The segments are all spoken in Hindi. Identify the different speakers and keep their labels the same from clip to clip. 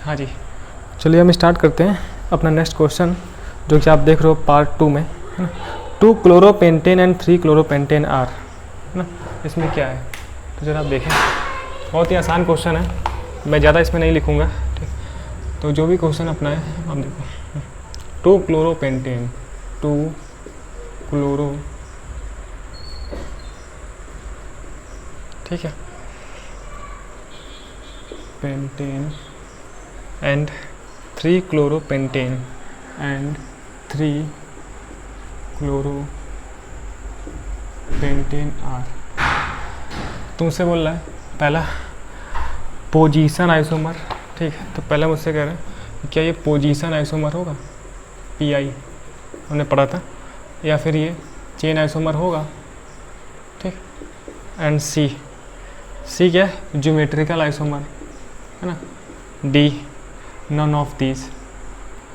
Speaker 1: हाँ जी, चलिए हम स्टार्ट करते हैं अपना नेक्स्ट क्वेश्चन, जो कि आप देख रहे हो पार्ट 2 में, है ना। 2 क्लोरोपेंटेन एंड 3 क्लोरोपेंटेन आर, है ना। इसमें क्या है तो जरा आप देखें, बहुत ही आसान क्वेश्चन है, मैं ज़्यादा इसमें नहीं लिखूँगा, ठीक। तो जो भी क्वेश्चन अपना है आप देखो, 2 क्लोरोपेंटेन, 2 क्लोरो, ठीक है, पेंटेन एंड 3 क्लोरोपेंटेन एंड 3 क्लोरोपेंटेन आर। तुमसे बोल रहा है पहला पोजीशन आइसोमर, ठीक है। तो पहला मुझसे कह रहा है क्या ये पोजीशन आइसोमर होगा, पीआई हमने पढ़ा था, या फिर ये चेन आइसोमर होगा, ठीक। एंड सी क्या है, ज्योमेट्रिकल आइसोमर, है ना। डी नन ऑफ दिस,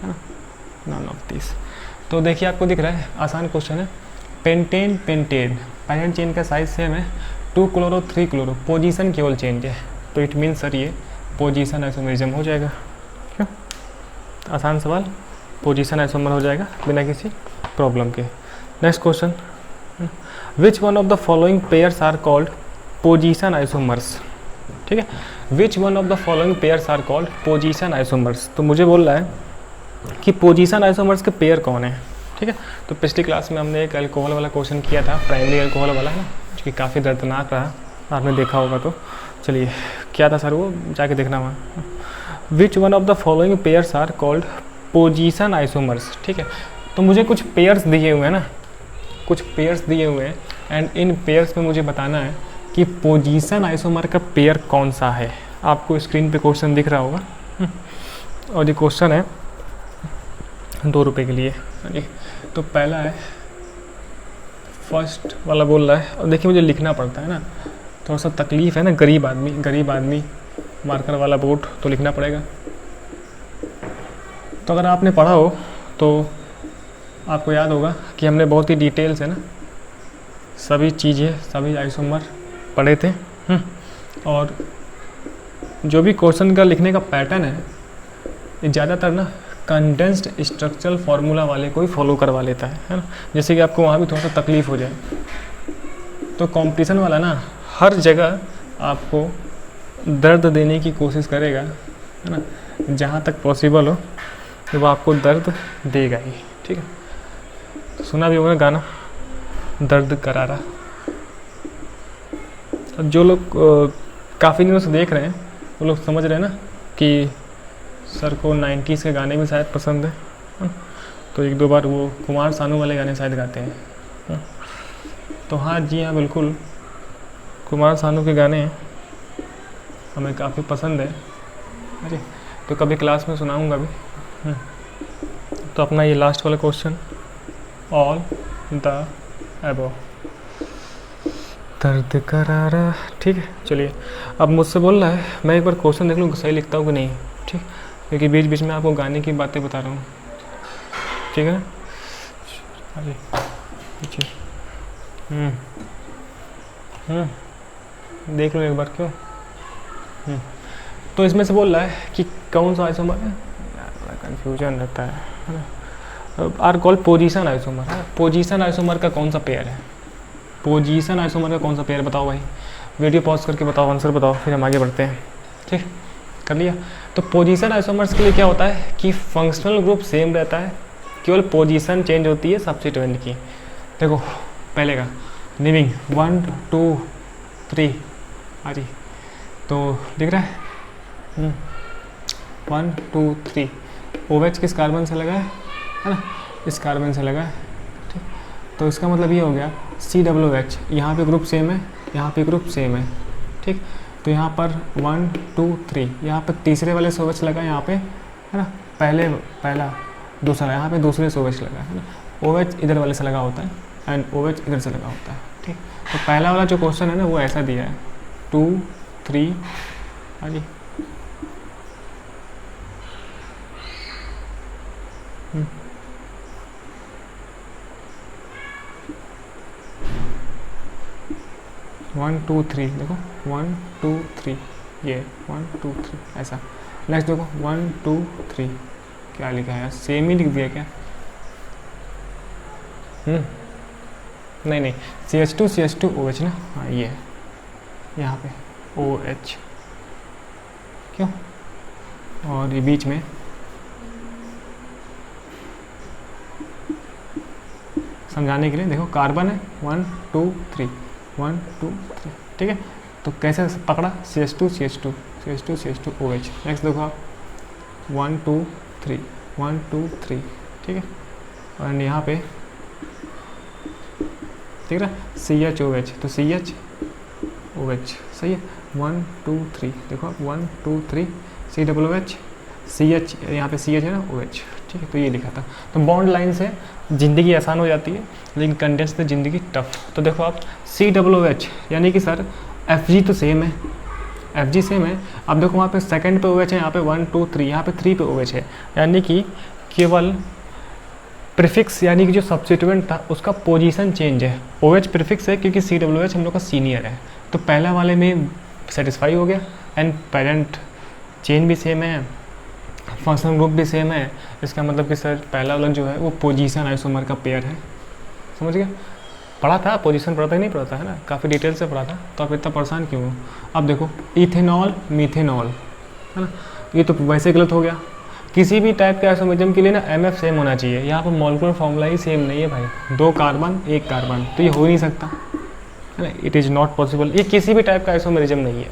Speaker 1: है ना, नन ऑफ दिस। तो देखिए आपको दिख रहा है आसान क्वेश्चन है। पेंटेन पैरेंट चेन का साइज सेम है, 2 क्लोरो 3 क्लोरो, पोजीशन केवल चेंज है, तो इट मीन सर ये पोजीशन आइसोमरिज्म हो जाएगा। क्यों, आसान सवाल, पोजीशन आइसोमर हो जाएगा बिना किसी प्रॉब्लम के। Next question, which one of the following pairs are called position isomers, ठीक है। Which one of the following pairs are called position isomers. तो मुझे बोल रहा है कि पोजीशन आइसोमर्स के पेयर कौन है, ठीक है। तो पिछली क्लास में हमने एक अल्कोहल वाला क्वेश्चन किया था, प्राइमरी अल्कोहल वाला, है ना, जो कि काफ़ी दर्दनाक रहा, आपने देखा होगा। तो चलिए क्या था सर, वो जाके देखना वहाँ। Which one of the following pairs are called position isomers, ठीक है। तो मुझे कुछ पेयर्स दिए हुए हैं ना, कुछ पेयर्स दिए हुए हैं, एंड इन पेयर्स में मुझे बताना है कि पोजीशन आइसोमर का पेयर कौन सा है। आपको स्क्रीन पे क्वेश्चन दिख रहा होगा, और ये क्वेश्चन है 2 रुपये के लिए। तो पहला है, फर्स्ट वाला बोल रहा है, और देखिए मुझे लिखना पड़ता है ना, थोड़ा सा तकलीफ़ है ना, गरीब आदमी मार्कर वाला बोर्ड तो लिखना पड़ेगा। तो अगर आपने पढ़ा हो तो आपको याद होगा कि हमने बहुत ही डिटेल से ना सभी चीज़ें, सभी आइसोमर पढ़े थे, और जो भी क्वेश्चन का लिखने का पैटर्न है ये ज़्यादातर ना कंडेंस्ड स्ट्रक्चरल फार्मूला वाले को ही फॉलो करवा लेता है ना, जैसे कि आपको वहाँ भी थोड़ा सा तकलीफ़ हो जाए। तो कंपटीशन वाला ना हर जगह आपको दर्द देने की कोशिश करेगा, है ना, जहाँ तक पॉसिबल हो तो वो आपको दर्द देगा ही, ठीक है। तो सुना भी होगा गाना दर्द करारा। जो लोग काफ़ी दिनों से देख रहे हैं वो लोग समझ रहे हैं ना कि सर को 90s के गाने भी शायद पसंद है, तो 1-2 बार वो कुमार सानू वाले गाने शायद गाते हैं। तो हाँ जी हाँ, बिल्कुल कुमार सानू के गाने हमें काफ़ी पसंद है। अरे तो कभी क्लास में सुनाऊंगा भी। तो अपना ये लास्ट वाला क्वेश्चन, ऑल द अबव, दर्द करारा, ठीक है। चलिए अब मुझसे बोल रहा है, मैं एक बार क्वेश्चन देख लूँ सही लिखता हूँ कि नहीं, ठीक, क्योंकि बीच बीच में आपको गाने की बातें बता रहा हूँ, ठीक है ना। अरे देख लो एक बार, क्यों। तो इसमें से बोल रहा है कि कौन सा आइसोमर है, बड़ा कन्फ्यूजन रहता है ना। आर कॉल्ड पोजीशन आइसोमर है, पोजीशन आइसोमर का कौन सा पेयर है, पोजीशन आइसोमर का कौन सा पेयर बताओ भाई, वीडियो पॉज करके बताओ, आंसर बताओ, फिर हम आगे बढ़ते हैं, ठीक, कर लिया। तो पोजीशन आइसोमर्स के लिए क्या होता है कि फंक्शनल ग्रुप सेम रहता है, केवल पोजीशन चेंज होती है सब्स्टिट्यूएंट की। देखो पहले का लिविंग 1 2 3, हाँ जी, तो दिख रहा है 1 2 3, OH किस कार्बन से लगा है ना, इस कार्बन से लगा है, ठीक। तो इसका मतलब ये हो गया COOH, यहाँ पे ग्रुप सेम है, यहाँ पे ग्रुप सेम है, ठीक। तो यहाँ पर 1 2 3, यहाँ पर तीसरे वाले से OH लगा, यहाँ पे, है ना, पहला दूसरा, यहाँ पे दूसरे से OH लगा, है ना। OH इधर वाले से लगा होता है एंड OH इधर से लगा होता है, ठीक। तो पहला वाला जो क्वेश्चन है ना वो ऐसा दिया है 2 3, हाँ जी, 1 2 3, देखो 1 2 3, ये 1 2 3 ऐसा, नेक्स्ट देखो 1 2 3, क्या लिखा है यार, सेम ही लिख दिया क्या? नहीं नहीं, CH2 OH ना, हाँ ये है यहाँ पे OH, क्यों? और ये बीच में समझाने के लिए देखो कार्बन है 1 2 3 1 2 3, ठीक है। तो कैसे पकड़ा, CH2 OH। नेक्स्ट देखो आप 1 2 3 1 2 3, ठीक है। और यहाँ पे ठीक है CHOH, तो CHOH सही है। 1 2 3 देखो आप 1 2 3 COOH, CH यहाँ पे CH है ना, OH, ठीक है। तो ये लिखा था। तो बॉन्ड लाइन से ज़िंदगी आसान हो जाती है, लेकिन कंडेंस से ज़िंदगी टफ। तो देखो आप COOH, यानी कि सर FG तो सेम है, FG सेम है। अब देखो वहाँ पे सेकंड पे OH है, यहाँ पे 1 2 3, यहाँ पे 3 पे OH है, यानी कि केवल प्रीफिक्स यानी कि जो सब्स्टिट्यूएंट था उसका पोजीशन चेंज है। OH प्रीफिक्स है क्योंकि COOH हम लोग का सीनियर है, तो पहला वाले में सेटिस्फाई हो गया। एंड पेरेंट चेन भी सेम है, फंक्शनल ग्रुप भी सेम है। इसका मतलब कि सर पहला वाला जो है वो पोजीशन आइसोमर का पेयर है। समझ गया? पढ़ा था, पोजीशन पढ़ा था कि नहीं पढ़ा था, है ना, काफ़ी डिटेल से पढ़ा था। तो आप इतना परेशान क्यों हो? अब देखो इथेनॉल मीथेनॉल, है ना, ये तो वैसे गलत हो गया। किसी भी टाइप के आइसोमरिज्म के लिए ना MF सेम होना चाहिए। यहाँ पर मॉलिक्यूलर फॉर्मूला ही सेम नहीं है भाई, 2 कार्बन 1 कार्बन, तो ये हो ही नहीं सकता, है ना। It is not possible. ये किसी भी टाइप का आइसोमरिज्म नहीं है,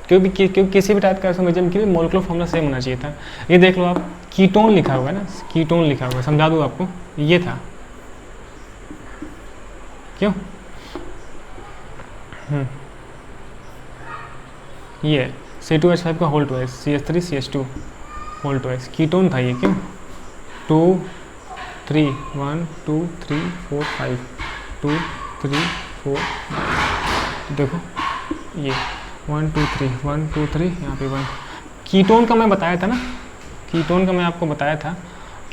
Speaker 1: क्योंकि किसी भी टाइप का आइसोमरिज्म के लिए मॉलिक्यूलर फॉर्मूला सेम होना चाहिए था। ये देख लो आप, कीटोन लिखा हुआ है ना, कीटोन लिखा हुआ है, समझा दूँ आपको, ये था, क्यों? ये C2H5 का whole twice, CH3 CH2 whole twice, ketone था ये, क्यों? 2 3 1 2 3 4 5 2 3 4, देखो ये 1 2 3 1 2 3, यहाँ पे 1। कीटोन का मैं बताया था ना, कीटोन का मैं आपको बताया था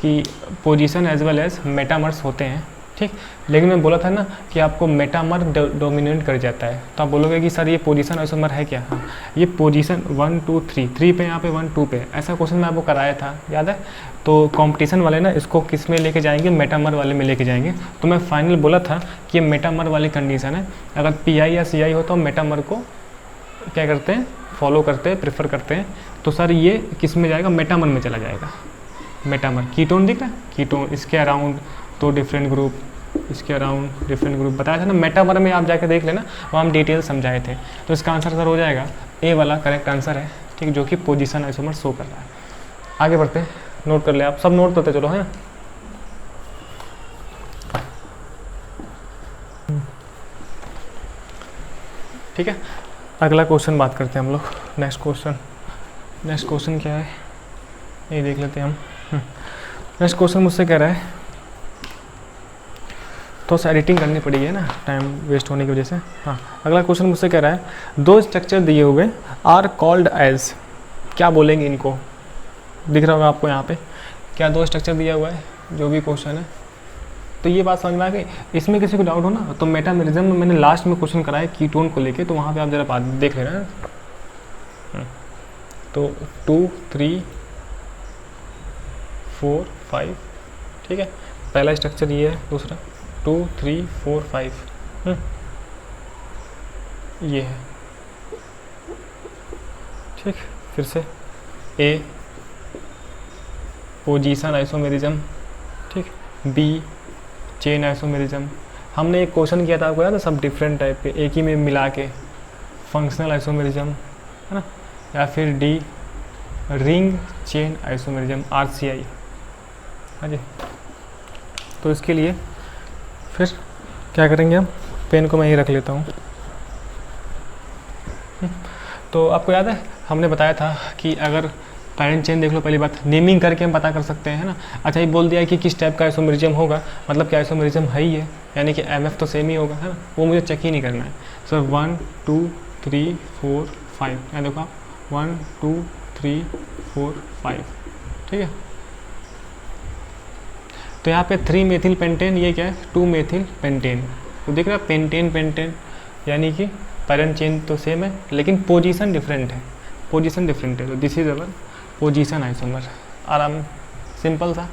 Speaker 1: कि position as well as metamers होते हैं, ठीक। लेकिन मैं बोला था ना कि आपको मेटामर डोमिनेट कर जाता है, तो आप बोलोगे कि सर ये पोजीशन आइसोमर है क्या? हाँ, ये पोजीशन 1 2 3 पे, यहाँ पे 1 2 पे, ऐसा क्वेश्चन मैं आपको कराया था, याद है? तो कंपटीशन वाले ना इसको किस में लेके जाएंगे, मेटामर वाले में लेके जाएंगे। तो मैं फाइनल बोला था कि ये मेटामर वाली कंडीशन है। अगर PI या CI हो तो मेटामर को क्या करते हैं, फॉलो करते हैं, प्रेफर करते हैं। तो सर ये किस में जाएगा, मेटामर में चला जाएगा। मेटामर कीटोन दिख रहा है, कीटोन, इसके अराउंड तो डिफरेंट ग्रुप, इसके अराउंड डिफरेंट ग्रुप बताया था ना। मेटामर में आप जाके देख लेना, वो हम डिटेल समझाए थे। तो इसका आंसर सर हो जाएगा A वाला करेक्ट आंसर है, ठीक, जो कि पोजीशन आइसोमर शो कर रहा है। आगे बढ़ते हैं, नोट कर ले आप, सब नोट करते चलो, है। ठीक है, अगला क्वेश्चन बात करते हैं हम लोग। नेक्स्ट क्वेश्चन क्या है ये देख लेते हैं हम। नेक्स्ट क्वेश्चन मुझसे कह रहा है, तो एडिटिंग करनी पड़ेगी ना, टाइम वेस्ट होने की वजह से। हाँ, अगला क्वेश्चन मुझसे कह रहा है, 2 स्ट्रक्चर दिए हुए आर कॉल्ड एज, क्या बोलेंगे इनको? दिख रहा होगा आपको यहाँ पे, क्या 2 स्ट्रक्चर दिया हुआ है, जो भी क्वेश्चन है। तो ये बात समझ में आ गई। इसमें किसी को डाउट हो ना, तो मेटामरिज्म में मैंने लास्ट में क्वेश्चन कराया कीटोन को लेके, तो वहाँ पे आप जरा बात देख लेना। तो 2 3 4 5, ठीक है, पहला स्ट्रक्चर ये है, दूसरा 2 3 4 5, ये है, ठीक। फिर से A पोजीशन आइसोमेरिज्म, ठीक। B chain isomerism. हमने एक क्वेश्चन किया था आपको याद है, सब डिफरेंट टाइप के एक ही में मिला के, फंक्शनल आइसोमेरिज्म, है ना। या फिर D ring chain isomerism, RCI, हाँ जी। तो इसके लिए फिर क्या करेंगे हम, पेन को मैं ही रख लेता हूँ। तो आपको याद है हमने बताया था कि अगर पेरेंट चेन देख लो, पहली बात नेमिंग करके हम पता कर सकते हैं, है ना। अच्छा, ये बोल दिया कि किस टाइप का आइसोमेरिज्म होगा, मतलब कि आइसोमेरिज्म है ही है, यानी कि MF तो सेम ही होगा, है ना, वो मुझे चेक ही नहीं करना है। सर 1 2 3 4 5, यहाँ देखो आप 1 2 3 4 5, ठीक है। तो यहाँ पे 3 मेथिल पेंटेन, ये क्या है 2 मेथिल पेंटेन। तो देख रहा है पेंटेन, यानी कि पेरेंट चेन तो सेम है लेकिन पोजीशन डिफरेंट है, तो this is our position isomer, आराम सिंपल सा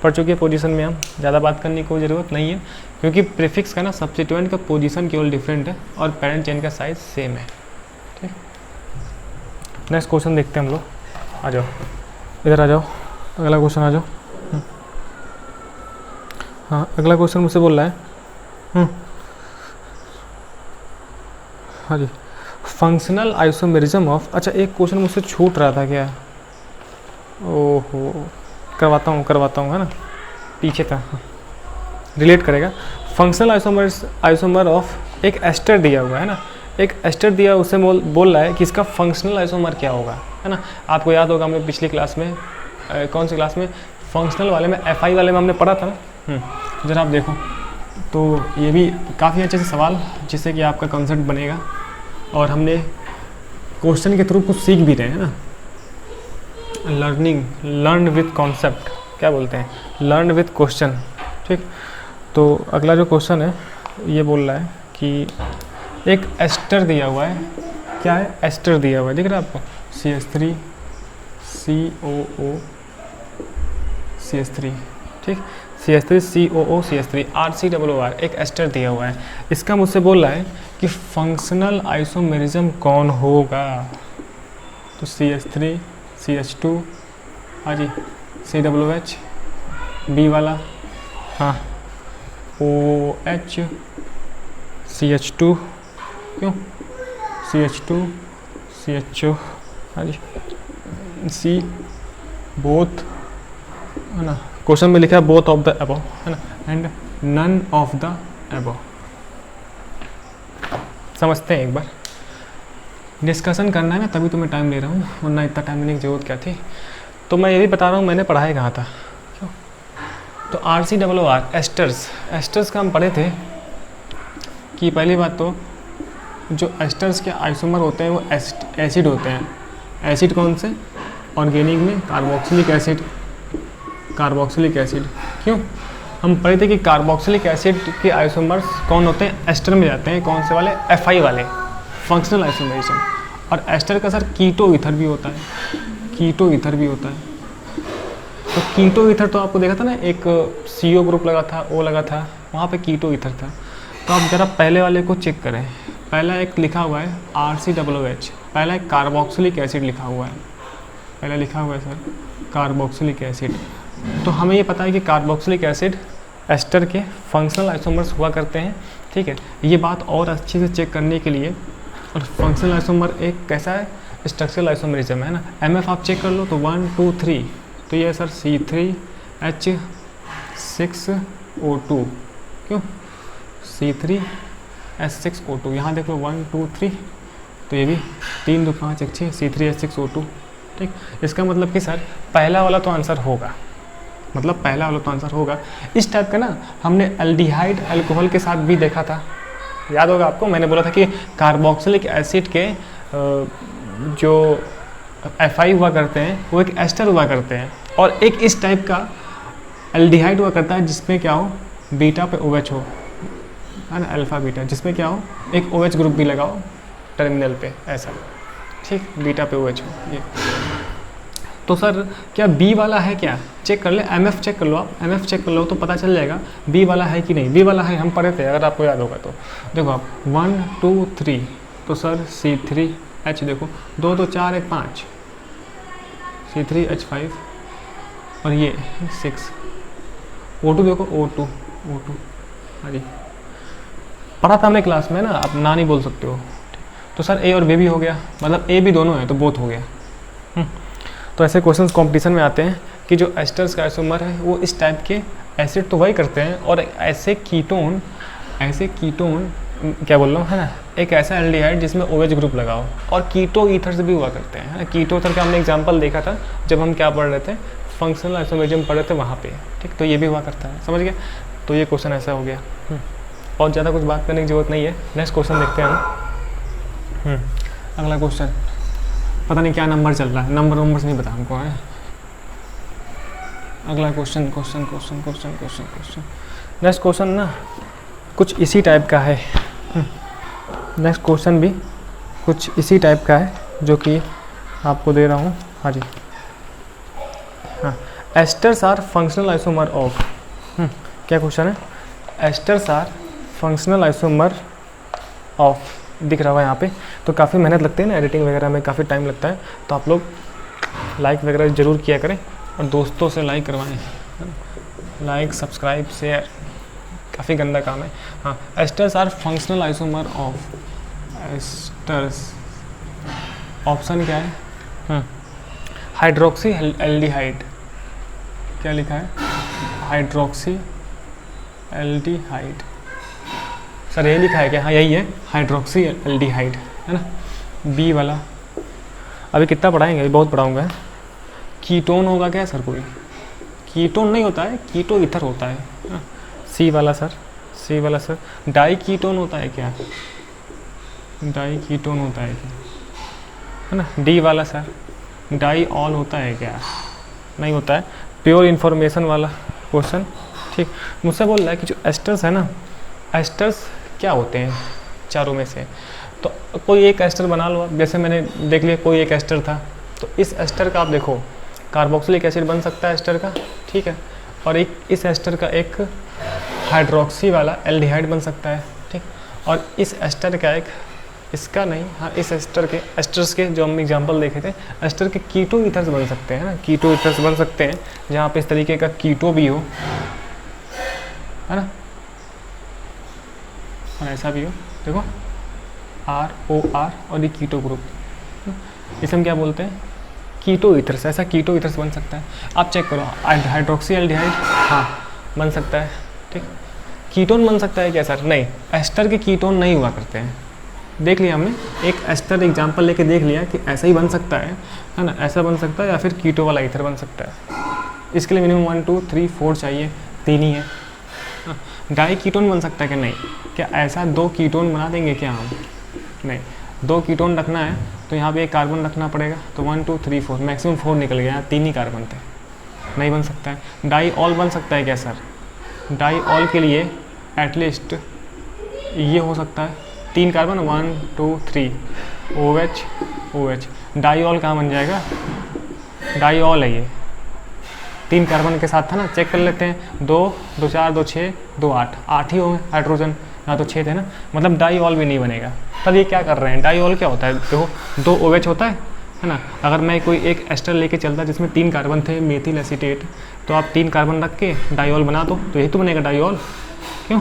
Speaker 1: पढ़ चुके हैं। पोजीशन में हम ज़्यादा बात करने की कोई ज़रूरत नहीं है, क्योंकि प्रीफिक्स का ना सब्स्टिट्यूएंट का पोजीशन केवल डिफरेंट है और पेरेंट चेन का साइज सेम है। ठीक, नेक्स्ट क्वेश्चन देखते हैं हम लोग। आ जाओ इधर, आ जाओ, अगला क्वेश्चन आ जाओ। हाँ, अगला क्वेश्चन मुझसे बोल रहा है हाँ जी, फंक्शनल आइसोमेरिज्म ऑफ, अच्छा एक क्वेश्चन मुझसे छूट रहा था क्या? ओहो, करवाता हूँ है ना, पीछे था, रिलेट करेगा। फंक्शनल आइसोमर ऑफ एक एस्टर दिया हुआ है ना, एक एस्टर दिया, उससे बोल रहा है कि इसका फंक्शनल आइसोमर क्या होगा, है ना। आपको याद होगा हमने पिछली क्लास में कौन सी क्लास में, फंक्शनल वाले में, FI वाले में हमने पढ़ा था ना। जरा आप देखो तो ये भी काफ़ी अच्छे से सवाल जिससे कि आपका कॉन्सेप्ट बनेगा, और हमने क्वेश्चन के थ्रू कुछ सीख भी रहे हैं ना। लर्न विथ कॉन्सेप्ट क्या बोलते हैं, लर्न विथ क्वेश्चन। ठीक, तो अगला जो क्वेश्चन है ये बोल रहा है कि एक एस्टर दिया हुआ है, क्या है, एस्टर दिया हुआ है, दिख रहा है आपको, CH3 COO CH3, ठीक, CH3 COO CH3 RCOOR, एक एस्टर दिया हुआ है। इसका मुझसे बोल रहा है कि फंक्शनल आइसोमेरिज्म कौन होगा, तो CH3 CH2, हाँ जी, COOH, B वाला, हाँ, OH CH2, क्यों, CH2 CHO, हाँ जी, C बोथ, है ना, क्वेश्चन में लिखा है बोथ ऑफ द अबव, है ना, and none of the above. समझते हैं एक बार, डिस्कशन करना है ना, तभी तो मैं टाइम ले रहा हूँ, वरना इतना टाइम लेने की ज़रूरत क्या थी। तो मैं ये भी बता रहा हूँ मैंने पढ़ाया कहाँ था, क्यों, तो RCOOR एस्टर्स का हम पढ़े थे कि पहली बात तो जो एस्टर्स के आइसोमर होते हैं वो एसिड होते हैं। एसिड कौन से, ऑर्गेनिक में कार्बोक्सिलिक एसिड, क्यों, हम पढ़े थे कि कार्बोक्सिलिक एसिड के आइसोमर्स कौन होते हैं, एस्टर में जाते हैं, कौन से वाले, FI वाले, फंक्शनल आइसोमेरिज्म। और एस्टर का सर कीटो ईथर भी होता है, कीटो ईथर भी होता है। तो कीटो ईथर तो आपको देखा था ना, एक CO ग्रुप लगा था, O लगा था, वहाँ पे कीटो ईथर था। तो आप ज़रा पहले वाले को चेक करें, पहला एक लिखा हुआ है RCOOH, पहला एक कार्बोक्सिलिक एसिड लिखा हुआ है, पहला लिखा हुआ है सर कार्बोक्सिलिक एसिड। तो हमें ये पता है कि कार्बोक्सिलिक एसिड एस्टर के फंक्शनल आइसोमर्स हुआ करते हैं। ठीक है, ये बात और अच्छे से चेक करने के लिए, और फंक्शनल आइसोमर एक कैसा है, स्ट्रक्चरल आइसोमरिज्म है ना। MF आप चेक कर लो तो 1 2 3, तो ये है सर C3H6O2, क्यों, C3H6O2, यहाँ देख लो 1 2 3, तो ये भी 3 2 5 1 6 C3H6O2। ठीक, इसका मतलब कि सर पहला वाला तो आंसर होगा, मतलब पहला वाला तो आंसर होगा। इस टाइप का ना हमने एल्डिहाइड अल्कोहल के साथ भी देखा था, याद होगा आपको, मैंने बोला था कि कार्बोक्सिलिक एसिड के जो FI हुआ करते हैं वो एक एस्टर हुआ करते हैं, और एक इस टाइप का एल्डिहाइड हुआ करता है जिसमें क्या हो, बीटा पे OH हो, है ना, अल्फा बीटा, जिसमें क्या हो, एक OH ग्रुप भी लगाओ टर्मिनल पे, ऐसा, ठीक, बीटा पे OH हो ये। तो सर क्या B वाला है, क्या चेक कर ले, MF चेक कर लो आप, MF चेक कर लो तो पता चल जाएगा B वाला है कि नहीं। B वाला है, हम पढ़े थे अगर आपको याद होगा तो। देखो आप 1 2 3, तो सर C3H देखो 2 2 4 1 5, C3H5, और ये 6, O2 देखो, O2, हाँ जी, पढ़ा था हमने क्लास में ना, आप ना नहीं बोल सकते हो। तो सर A और B भी हो गया, मतलब A भी दोनों है तो बोथ हो गया। तो ऐसे क्वेश्चंस कंपटीशन में आते हैं कि जो एस्टर्स का आइसोमर है वो इस टाइप के एसिड तो वही करते हैं, और ऐसे कीटोन क्या बोल रहा हूँ, है ना, एक ऐसा एल्डिहाइड जिसमें OH ग्रुप लगाओ, और कीटो ईथर्स भी हुआ करते हैं, है ना। कीटो ईथर का हमने एग्जांपल देखा था जब हम क्या पढ़ रहे थे, फंक्शनल आइसोमेरिज्म पढ़ रहे थे वहाँ पे, ठीक, तो ये भी हुआ करता है, समझ गए। तो ये क्वेश्चन ऐसा हो गया, और ज़्यादा कुछ बात करने की जरूरत नहीं है। नेक्स्ट क्वेश्चन देखते हैं हम। अगला क्वेश्चन, पता नहीं क्या नंबर चल रहा है, नंबर नहीं पता हमको है। अगला क्वेश्चन। नेक्स्ट क्वेश्चन ना कुछ इसी टाइप का है। नेक्स्ट क्वेश्चन भी कुछ इसी टाइप का है जो कि आपको दे रहा हूँ। हाँ जी, esters are functional isomer of, क्या क्वेश्चन है, esters are functional isomer of, दिख रहा है यहाँ पे। तो काफ़ी मेहनत लगती है ना एडिटिंग वगैरह में, काफ़ी टाइम लगता है, तो आप लोग लाइक वगैरह ज़रूर किया करें और दोस्तों से लाइक करवाएं, लाइक सब्सक्राइब शेयर, काफ़ी गंदा काम है। हाँ, esters are functional isomer of, esters, option क्या है, हाइड्रोक्सी एल्डिहाइड, क्या लिखा है, हाइड्रोक्सी एल्डिहाइड, सर ये लिखा है क्या, हाँ यही है, हाइड्रोक्सी एल्डिहाइड है ना, बी वाला। अभी कितना पढ़ाएंगे, बहुत पढ़ाऊँगा। कीटोन होगा क्या सर, कोई कीटोन नहीं होता है, कीटो ईथर होता है। सी वाला सर, सी वाला सर, डाई कीटोन होता है क्या, डाई कीटोन होता है क्या, है ना। डी वाला सर, डाई ऑल होता है क्या, नहीं होता है। प्योर इन्फॉर्मेशन वाला क्वेश्चन, ठीक। मुझसे बोल रहा है कि जो एस्टर्स है ना, एस्टर्स क्या होते हैं चारों में से, तो कोई एक एस्टर बना लो आप। जैसे मैंने देख लिया कोई एक एस्टर था, तो इस एस्टर का आप देखो कार्बोक्सिलिक एसिड बन सकता है एस्टर का, ठीक है, और एक इस एस्टर का एक हाइड्रोक्सी वाला एल्डिहाइड बन सकता है, ठीक। और इस एस्टर का एक, इसका नहीं, हाँ इस एस्टर के, एस्टर्स के जो हम एग्जांपल देखे थे, एस्टर के कीटो ईथर्स बन सकते हैं ना, कीटो ईथर्स बन सकते हैं जहाँ पे इस तरीके का कीटो भी हो, है ना, और ऐसा भी हो, देखो ROR और ये कीटो ग्रुप, इसे हम क्या बोलते हैं, कीटो ईथर्स। ऐसा कीटो ईथर्स बन सकता है, आप चेक करो, हाइड्रोक्सी एल्डिहाइड, हाँ बन सकता है, ठीक। कीटोन बन सकता है क्या सर, नहीं, एस्टर के कीटोन नहीं हुआ करते हैं। देख लिया हमने, एक एस्टर एग्जांपल लेके देख लिया कि ऐसा ही बन सकता है ना, ऐसा बन सकता है या फिर कीटो वाला ईथर बन सकता है। इसके लिए मिनिमम 1 2 3 4 चाहिए, 3 ही है। डाई कीटोन बन सकता है कि नहीं, क्या ऐसा 2 कीटोन बना देंगे क्या हम, नहीं, 2 कीटोन रखना है तो यहाँ पे एक कार्बन रखना पड़ेगा, तो 1 2 3 4 मैक्सिमम 4 निकल गया, 3 ही कार्बन थे, नहीं बन सकता है। डाई ऑल बन सकता है क्या सर, डाई ऑल के लिए एटलीस्ट ये हो सकता है 3 carbon, 1 2 3 OH OH, diol कहाँ बन जाएगा, डाई ऑल है ये, 3 कार्बन के साथ था ना, चेक कर लेते हैं, 2 2 4 2 6 2 8, 8 ही होंगे हाइड्रोजन, यहाँ तो 6 थे ना, मतलब डाई ऑल भी नहीं बनेगा। तब ये क्या कर रहे हैं, डाई ऑल क्या होता है, देखो 2 OH होता है ना। अगर मैं कोई एक एस्टर लेके चलता जिसमें 3 कार्बन थे, मेथिल एसीटेट, तो आप 3 कार्बन रख के डाई ऑल बना दो, तो यही तो बनेगा डाई ऑल, क्यों।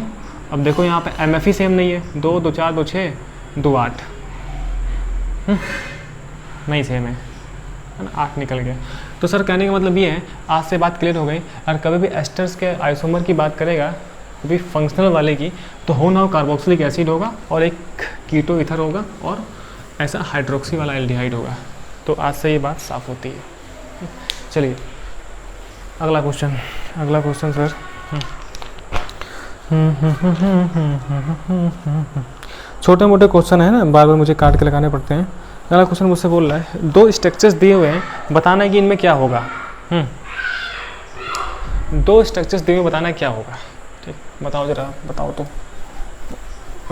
Speaker 1: अब देखो यहाँ पे MF ही सेम नहीं है, 2 2 4 2 6 2 8, नहीं सेम है ना, 8 निकल गया। तो सर कहने का मतलब ये है, आज से बात क्लियर हो गई, और कभी भी एस्टर्स के आइसोमर की बात करेगा, कभी फंक्शनल वाले की, तो हो ना हो कार्बोक्सिलिक एसिड होगा और एक कीटो ईथर होगा और ऐसा हाइड्रोक्सी वाला एल्डिहाइड होगा। तो आज से ये बात साफ होती है। चलिए अगला क्वेश्चन, अगला क्वेश्चन सर, छोटे मोटे क्वेश्चन है ना, बार बार मुझे काट के लगाने पड़ते हैं। अगला क्वेश्चन मुझसे बोल रहा है, 2 स्ट्रक्चर्स दिए हुए हैं, बताना है कि इनमें क्या होगा। 2 स्ट्रक्चर्स दिए हुए, बताना है क्या होगा, ठीक, बताओ जरा, बताओ तो,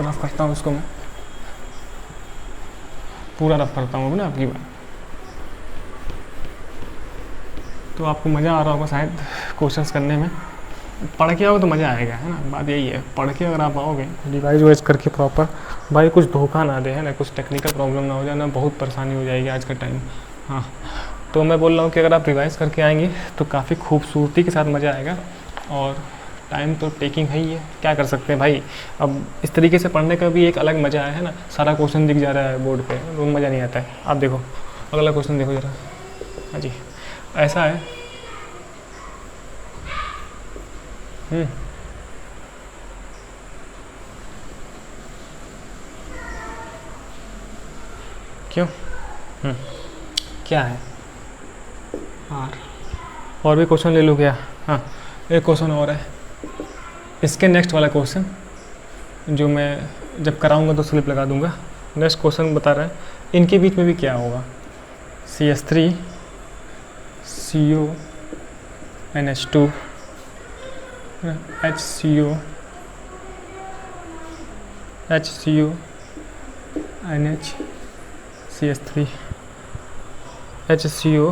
Speaker 1: रफ करता हूँ इसको मैं, पूरा रफ करता हूँ ना आपकी बात, तो आपको मज़ा आ रहा होगा शायद क्वेश्चंस करने में। पढ़ के आओगे तो मज़ा आएगा, है ना, बात यही है। पढ़ के अगर आप आओगे रिवाइज वाइज करके प्रॉपर, भाई कुछ धोखा ना दे, है ना, कुछ टेक्निकल प्रॉब्लम ना हो जाए ना, बहुत परेशानी हो जाएगी आज का टाइम। हाँ, तो मैं बोल रहा हूँ कि अगर आप रिवाइज करके आएंगे तो काफ़ी खूबसूरती के साथ मज़ा आएगा, और टाइम तो टेकिंग है ही है, क्या कर सकते हैं भाई। अब इस तरीके से पढ़ने का भी एक अलग मज़ा है ना, सारा क्वेश्चन दिख जा रहा है बोर्ड पे, वो मज़ा नहीं आता है। आप देखो अगला क्वेश्चन देखो ज़रा, हाँ जी, ऐसा है, क्यों, क्या है आर, और भी क्वेश्चन ले लो क्या, हाँ एक क्वेश्चन और है, इसके नेक्स्ट वाला क्वेश्चन जो मैं जब कराऊंगा तो स्लिप लगा दूंगा। नेक्स्ट क्वेश्चन बता रहा है इनके बीच में भी क्या होगा, CH3 CO NH2 HCO NH CH3 HCO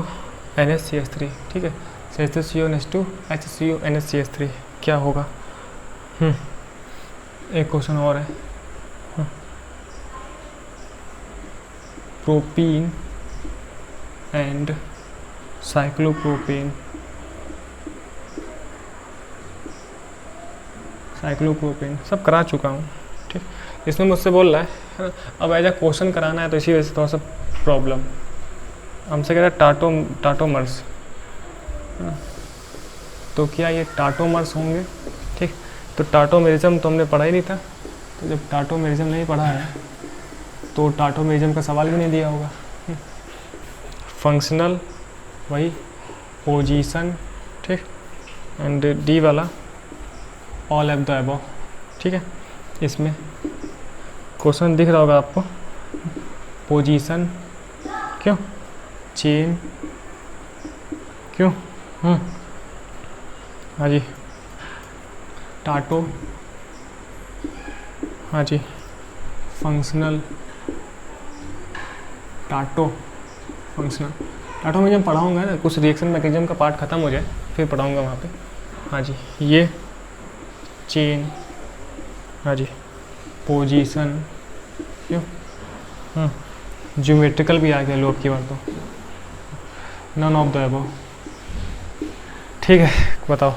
Speaker 1: NH CH3, ठीक है। HCO2 HCO क्या होगा? एक क्वेश्चन और है, प्रोपीन एंड साइक्लोप्रोपेन सब करा चुका हूँ, ठीक। इसमें मुझसे बोल रहा है ना, अब एज अ क्वेश्चन कराना है तो इसी वजह से थोड़ा सा प्रॉब्लम हमसे कह रहा है टाटोमर्स, तो क्या ये टाटोमर्स होंगे? ठीक, तो टाटोमेरिज्म तो हमने पढ़ा ही नहीं था, तो जब टाटोमेरिज्म नहीं पढ़ा है तो टाटोमेरिज्म का सवाल भी नहीं दिया होगा। फंक्शनल वही पोजीशन, ठीक, एंड डी वाला ऑल ऑफ द अबव, ठीक है। इसमें क्वेश्चन दिख रहा होगा आपको, पोजीशन क्यों, चेन क्यों, हाँ जी, टाटो, हाँ जी, फंक्शनल, टाटो में जब पढ़ाऊँगा ना, कुछ रिएक्शन मैकेनिज्म का पार्ट ख़त्म हो जाए फिर पढ़ाऊँगा वहाँ पे। हाँ जी, ये चेन, हाँ जी, पोजीशन क्यों, ज्योमेट्रिकल भी आ गया लो अब की बार तो, नन ऑफ द अबव, ठीक है। बताओ,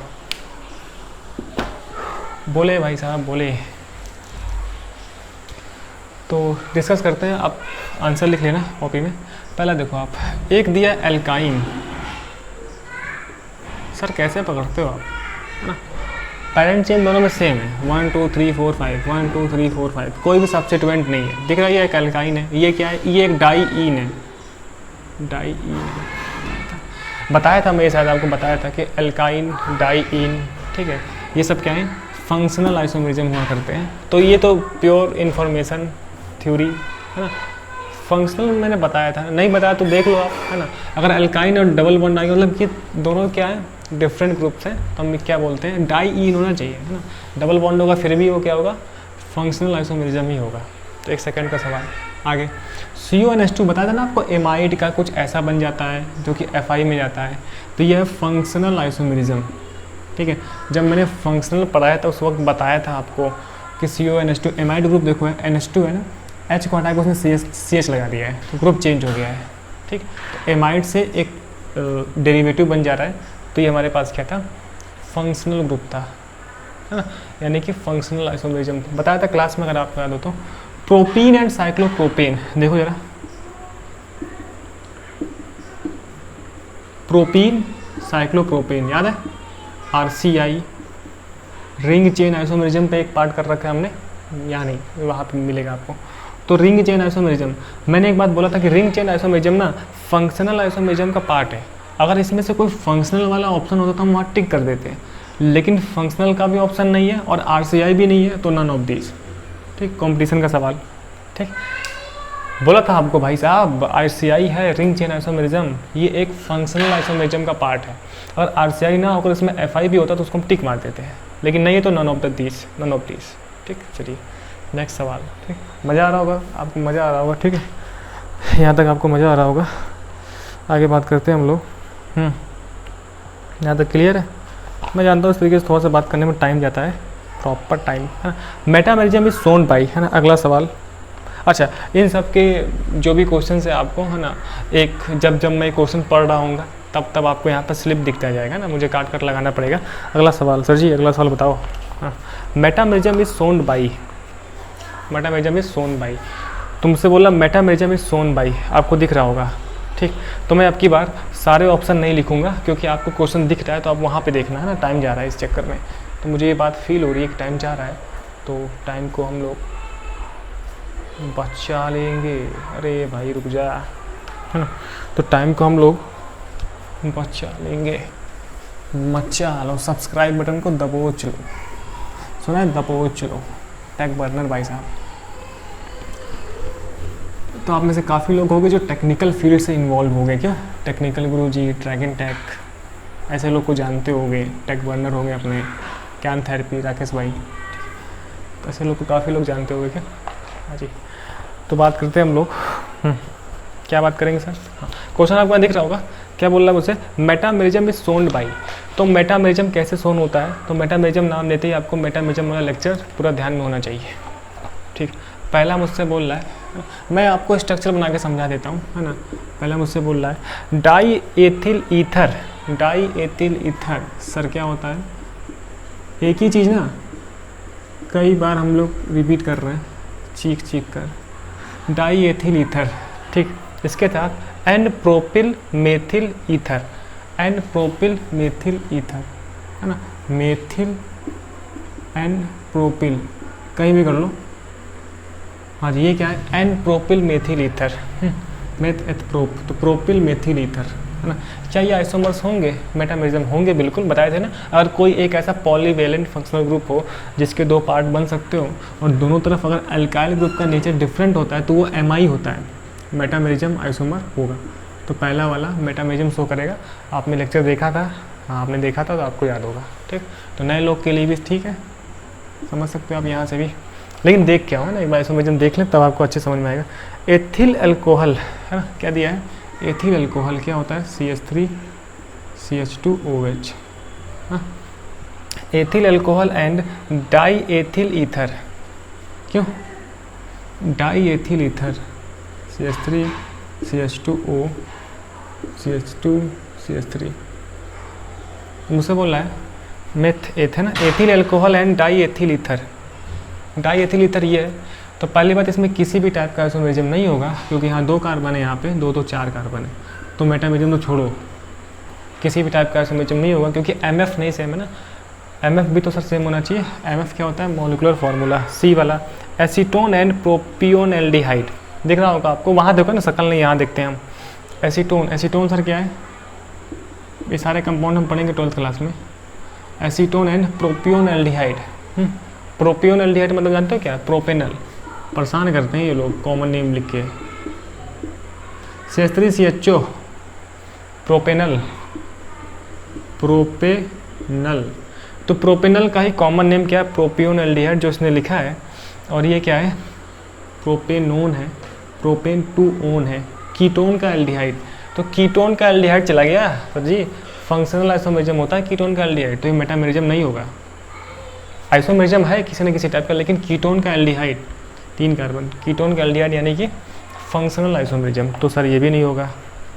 Speaker 1: बोले भाई साहब बोले। तो डिस्कस करते हैं, आप आंसर लिख लेना कॉपी में। पहला देखो आप, एक दिया एल्काइन, सर कैसे पकड़ते हो आप, है ना? पेरेंट चेन दोनों में सेम है, 1 2 3 4 5, 1 2 3 4 5, कोई भी सब्स्टिट्यूएंट नहीं है, दिख रहा है। ये एक एल्काइन है, ये क्या है, ये एक डाईईन है, बताया था मैं, शायद आपको बताया था कि एल्काइन, डाईईन, ठीक है, ये सब क्या है, फंक्शनल आइसोमेरिज्म हुआ करते हैं। तो ये तो प्योर इन्फॉर्मेशन थ्योरी है ना, फंक्शनल मैंने बताया था, नहीं बताया तो देख लो आप, है ना। अगर एल्काइन और डबल बॉन्ड आएगा मतलब कि दोनों क्या है, डिफरेंट ग्रुप्स हैं, तो हम क्या बोलते हैं, डाईईन होना चाहिए, है ना। डबल बॉन्ड होगा फिर भी वो क्या होगा, फंक्शनल आइसोमेरिज्म ही होगा। तो एक सेकंड का सवाल आगे, CuNH2 बताया था ना आपको, एमाइड का कुछ ऐसा बन जाता है जो कि Fi में जाता है, तो यह है फंक्शनल आइसोमेरिज्म, ठीक है। जब मैंने फंक्शनल पढ़ाया था उस वक्त बताया था आपको कि CuNH2 एमाइड ग्रुप देखो है, NH2 है ना, H को हटा के उसने CH लगा दिया है, तो ग्रुप चेंज हो गया है, ठीक। तो एमाइड से एक डेरिवेटिव बन जा रहा है, तो ये हमारे पास क्या था, फंक्शनल ग्रुप था, है ना, यानी कि फंक्शनल आइसोमेरिज्म बताया था क्लास में, अगर आपको याद हो तो। प्रोपीन एंड साइक्लोप्रोपेन देखो जरा, प्रोपीन साइक्लोप्रोपेन याद है, RCI, रिंग चेन आइसोमेरिज्म पे एक पार्ट कर रखा है हमने, यहाँ नहीं वहाँ पे मिलेगा आपको। तो रिंग चेन आइसोमेरिज्म, मैंने एक बात बोला था कि रिंग चेन आइसोमेरिज्म ना फंक्शनल आइसोमेरिज्म का पार्ट है। अगर इसमें से कोई फंक्शनल वाला ऑप्शन होता तो हम वहाँ टिक कर देते हैं, लेकिन फंक्शनल का भी ऑप्शन नहीं है और RCI भी नहीं है, तो नन ऑफ दीज, ठीक। कंपटीशन का सवाल, ठीक। बोला था आपको भाई साहब, RCI है रिंग चेन आइसोमेरिज्म, ये एक फंक्शनल आइसोमेरिज्म का पार्ट है। अगर RCI ना होकर इसमें FI भी होता तो उसको हम टिक मार देते हैं, लेकिन नहीं है तो नन ऑफ दीज, ठीक। चलिए नेक्स्ट सवाल, ठीक। मज़ा आ रहा होगा आपको, मज़ा आ रहा होगा, ठीक है, यहाँ तक आपको मज़ा आ रहा होगा। आगे बात करते हैं हम लोग, यहाँ तक क्लियर है। मैं जानता हूँ इस तरीके से थोड़ा सा बात करने में टाइम जाता है, प्रॉपर टाइम, है ना। मेटामेरिज्म इज सोन बाई, है ना, अगला सवाल। अच्छा, इन सब के जो भी क्वेश्चन है आपको, है ना, एक जब मैं क्वेश्चन पढ़ रहा हूँ तब आपको यहाँ पर स्लिप दिखता जाएगा ना, मुझे काट लगाना पड़ेगा। अगला सवाल, सर जी अगला सवाल बताओ। हाँ, metamerism is shown by, metamerism is shown by, तुमसे बोला मेटामेरिज्म इज सोन बाई, आपको दिख रहा होगा, ठीक। तो मैं अब की बार सारे ऑप्शन नहीं लिखूंगा क्योंकि आपको क्वेश्चन दिख रहा है, तो आप वहाँ पे देखना है ना, टाइम जा रहा है इस चक्कर में। तो मुझे ये बात फील हो रही है कि टाइम जा रहा है, तो टाइम को हम लोग बचा लेंगे। अरे भाई रुक जा, है ना, तो टाइम को हम लोग बचा लेंगे। मचा लो, सब्सक्राइब बटन को दबोच लो, सुना है, दबोच लो, टैग बर्नर भाई साहब। तो आप में से काफ़ी लोग होंगे जो टेक्निकल फील्ड से इन्वॉल्व हो गए, क्या टेक्निकल गुरुजी, ड्रैगन टेक, ऐसे लोग को जानते होंगे, टेक बर्नर होंगे अपने, कैन थेरेपी राकेश भाई, तो ऐसे लोग को काफ़ी लोग जानते होंगे क्या। हाँ जी, तो बात करते हैं हम लोग, क्या बात करेंगे सर। हाँ, क्वेश्चन आपको दिख रहा होगा, क्या बोल रहा है मुझसे, मेटामेरिज्म इज सोन्ड बाई। तो मेटामेरिज्म कैसे सोन होता है, तो मेटामेरिज्म नाम लेते ही आपको मेटामेरिज्म वाला लेक्चर पूरा ध्यान में होना चाहिए। ठीक, पहला मुझसे बोल रहा है, मैं आपको स्ट्रक्चर बना के समझा देता हूँ, है ना। पहला मुझसे बोल रहा है die ethyl ether, die ethyl ether sir क्या होता है, एक ही चीज़ ना कई बार हम लोग रिपीट कर रहे हैं चीख चीख कर, डाई एथिल ईथर। ठीक, इसके तहत n propyl methyl ether, n propyl methyl ether, है ना, मेथिल एन प्रोपिल कहीं भी कर लो। हाँ जी, ये क्या है, n propyl methyl ether, meth eth prop, तो प्रोपिल मेथिल ईथर, है ना। क्या ये आइसोमर्स होंगे, मेटामेरिज्म होंगे, बिल्कुल बताए थे ना। अगर कोई एक ऐसा पॉलीवेलेंट फंक्शनल ग्रुप हो जिसके दो पार्ट बन सकते हो और दोनों तरफ अगर अल्काइल ग्रुप का नेचर डिफरेंट होता है तो वो एमाई होता है, मेटामेरिज्म आइसोमर होगा। तो पहला वाला मेटामेरिज्म शो करेगा। आपने लेक्चर देखा था, हाँ आपने देखा था तो आपको याद होगा। ठीक, तो नए लोग के लिए भी ठीक है, समझ सकते हो आप यहाँ से भी, लेकिन देख क्या हो ना, एक बार आइसोमेरिज्म देख लें तब आपको अच्छे समझ में आएगा। एथिल अल्कोहल, है ना, क्या दिया है, एथिल अल्कोहल क्या होता है, CH3 CH2OH, हाँ, ethyl alcohol and diethyl ether, क्यों diethyl ether, CH3 CH2O CH2 CH3, मुझसे बोल रहा है मेथ एथ, है ना, ethyl alcohol and diethyl ether, die ethyl ether ये है। तो पहली बात, इसमें किसी भी टाइप का आइसोमेरिज्म नहीं होगा क्योंकि यहाँ 2 कार्बन है, यहाँ पे 2 तो 4 कार्बन है, तो मेटामेरिज्म तो छोड़ो, किसी भी टाइप का आइसोमेरिज्म नहीं होगा क्योंकि MF नहीं सेम है ना। MF भी तो सर सेम होना चाहिए। MF क्या होता है, मॉलिक्यूलर फार्मूला C वाला, एसीटोन एंड प्रोपियोन एल्डिहाइड, दिख रहा होगा आपको, वहाँ देखो ना, शकल नहीं, यहाँ देखते हैं हम। एसीटोन, एसीटोन सर क्या है, ये सारे कंपाउंड हम पढ़ेंगे 12th क्लास में। एसीटोन एंड प्रोपियोन एल्डिहाइड, प्रोपियोन एल्डिहाइड मतलब जानते हो क्या, प्रोपेनल, परेशान करते हैं ये लोग कॉमन नेम लिख के। CH3 CHO प्रोपेनल, प्रोपेनल, तो प्रोपेनल का ही कॉमन नेम क्या है, प्रोपियोन एल्डिहाइड जो इसने लिखा है। और ये क्या है, प्रोपेनोन है, प्रोपेन 2 ओन है, कीटोन का एल्डिहाइड। तो कीटोन का एल्डिहाइड चला गया सर जी, फंक्शनल आइसोमेरिज्म होता है कीटोन का एल्डिहाइड, तो ये मेटामेरिज्म नहीं होगा। आइसोमेरिज्म है किसी न किसी टाइप का, लेकिन कीटोन का एल्डिहाइड 3 कार्बन, कीटोन का एल्डिहाइड यानी कि फंक्शनल आइसोमेरिज्म, तो सर ये भी नहीं होगा।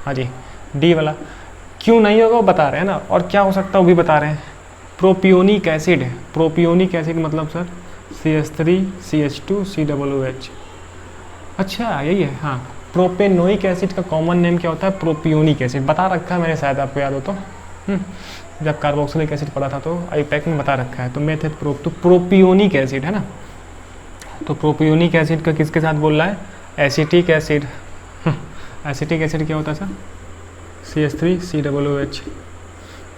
Speaker 1: हाँ जी, डी वाला क्यों नहीं होगा वो बता रहे हैं ना, और क्या हो सकता है वो भी बता रहे हैं। प्रोपियोनिक एसिड, प्रोपियोनिक एसिड मतलब सर CH3 CH2 COOH, अच्छा यही है, हाँ। प्रोपेनोइक एसिड का कॉमन नेम क्या होता है, प्रोपियोनिक एसिड, बता रखा है मैंने, शायद आपको याद हो तो, जब कार्बोक्सिलिक एसिड पढ़ा था तो आईपैक में बता रखा है। तो मेथड प्रोप, तो प्रोपियोनिक एसिड है ना, तो प्रोपियोनिक एसिड का किसके साथ बोल रहा है, एसिटिक एसिड, एसिटिक एसिड क्या होता है sir, CH3 COOH।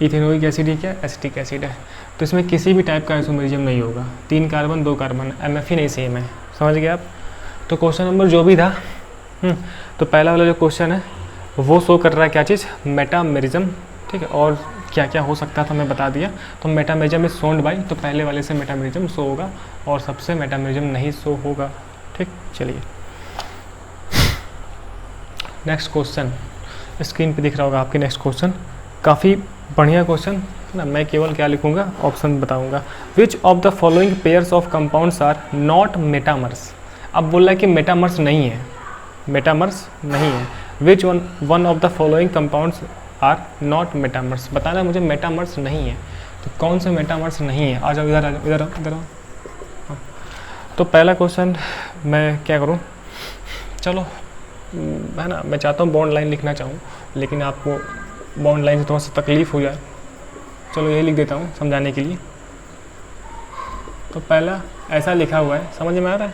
Speaker 1: Ethanoic acid ही क्या, एसिटिक एसिड है। तो इसमें किसी भी टाइप का आइसोमेरिज्म नहीं होगा, 3 कार्बन 2 कार्बन, MF ही नहीं सेम है, समझ गए आप। तो क्वेश्चन नंबर जो भी था, तो पहला वाला जो क्वेश्चन है वो शो कर रहा है क्या चीज़, मेटामेरिज्म, ठीक है। और क्या क्या हो सकता था मैं बता दिया। तो मेटामेरिज्म इज सोन्ड बाई, तो पहले वाले से मेटामेरिज्म शो होगा और सबसे मेटामेरिज्म नहीं शो होगा, ठीक। चलिए नेक्स्ट क्वेश्चन, स्क्रीन पे दिख रहा होगा आपके नेक्स्ट क्वेश्चन, काफ़ी बढ़िया क्वेश्चन है ना। मैं केवल क्या लिखूंगा, ऑप्शन बताऊंगा। Which of the following pairs of compounds are not metamers. अब बोल रहा है कि मेटामर्स नहीं है, मेटामर्स नहीं है। Which one of the following compounds are not metamers, बताना है मुझे मेटामर्स नहीं है, तो कौन से मेटामर्स नहीं है। आ जाओ इधर, आ जाओ इधर, इधर आओ। तो पहला क्वेश्चन मैं क्या करूँ, चलो है ना, मैं चाहता हूँ बॉन्ड लाइन लिखना चाहूँ, लेकिन आपको बॉन्ड लाइन से थोड़ा सा तकलीफ हो जाए, चलो यही लिख देता हूँ समझाने के लिए। तो पहला ऐसा लिखा हुआ है, समझ में आ रहा है।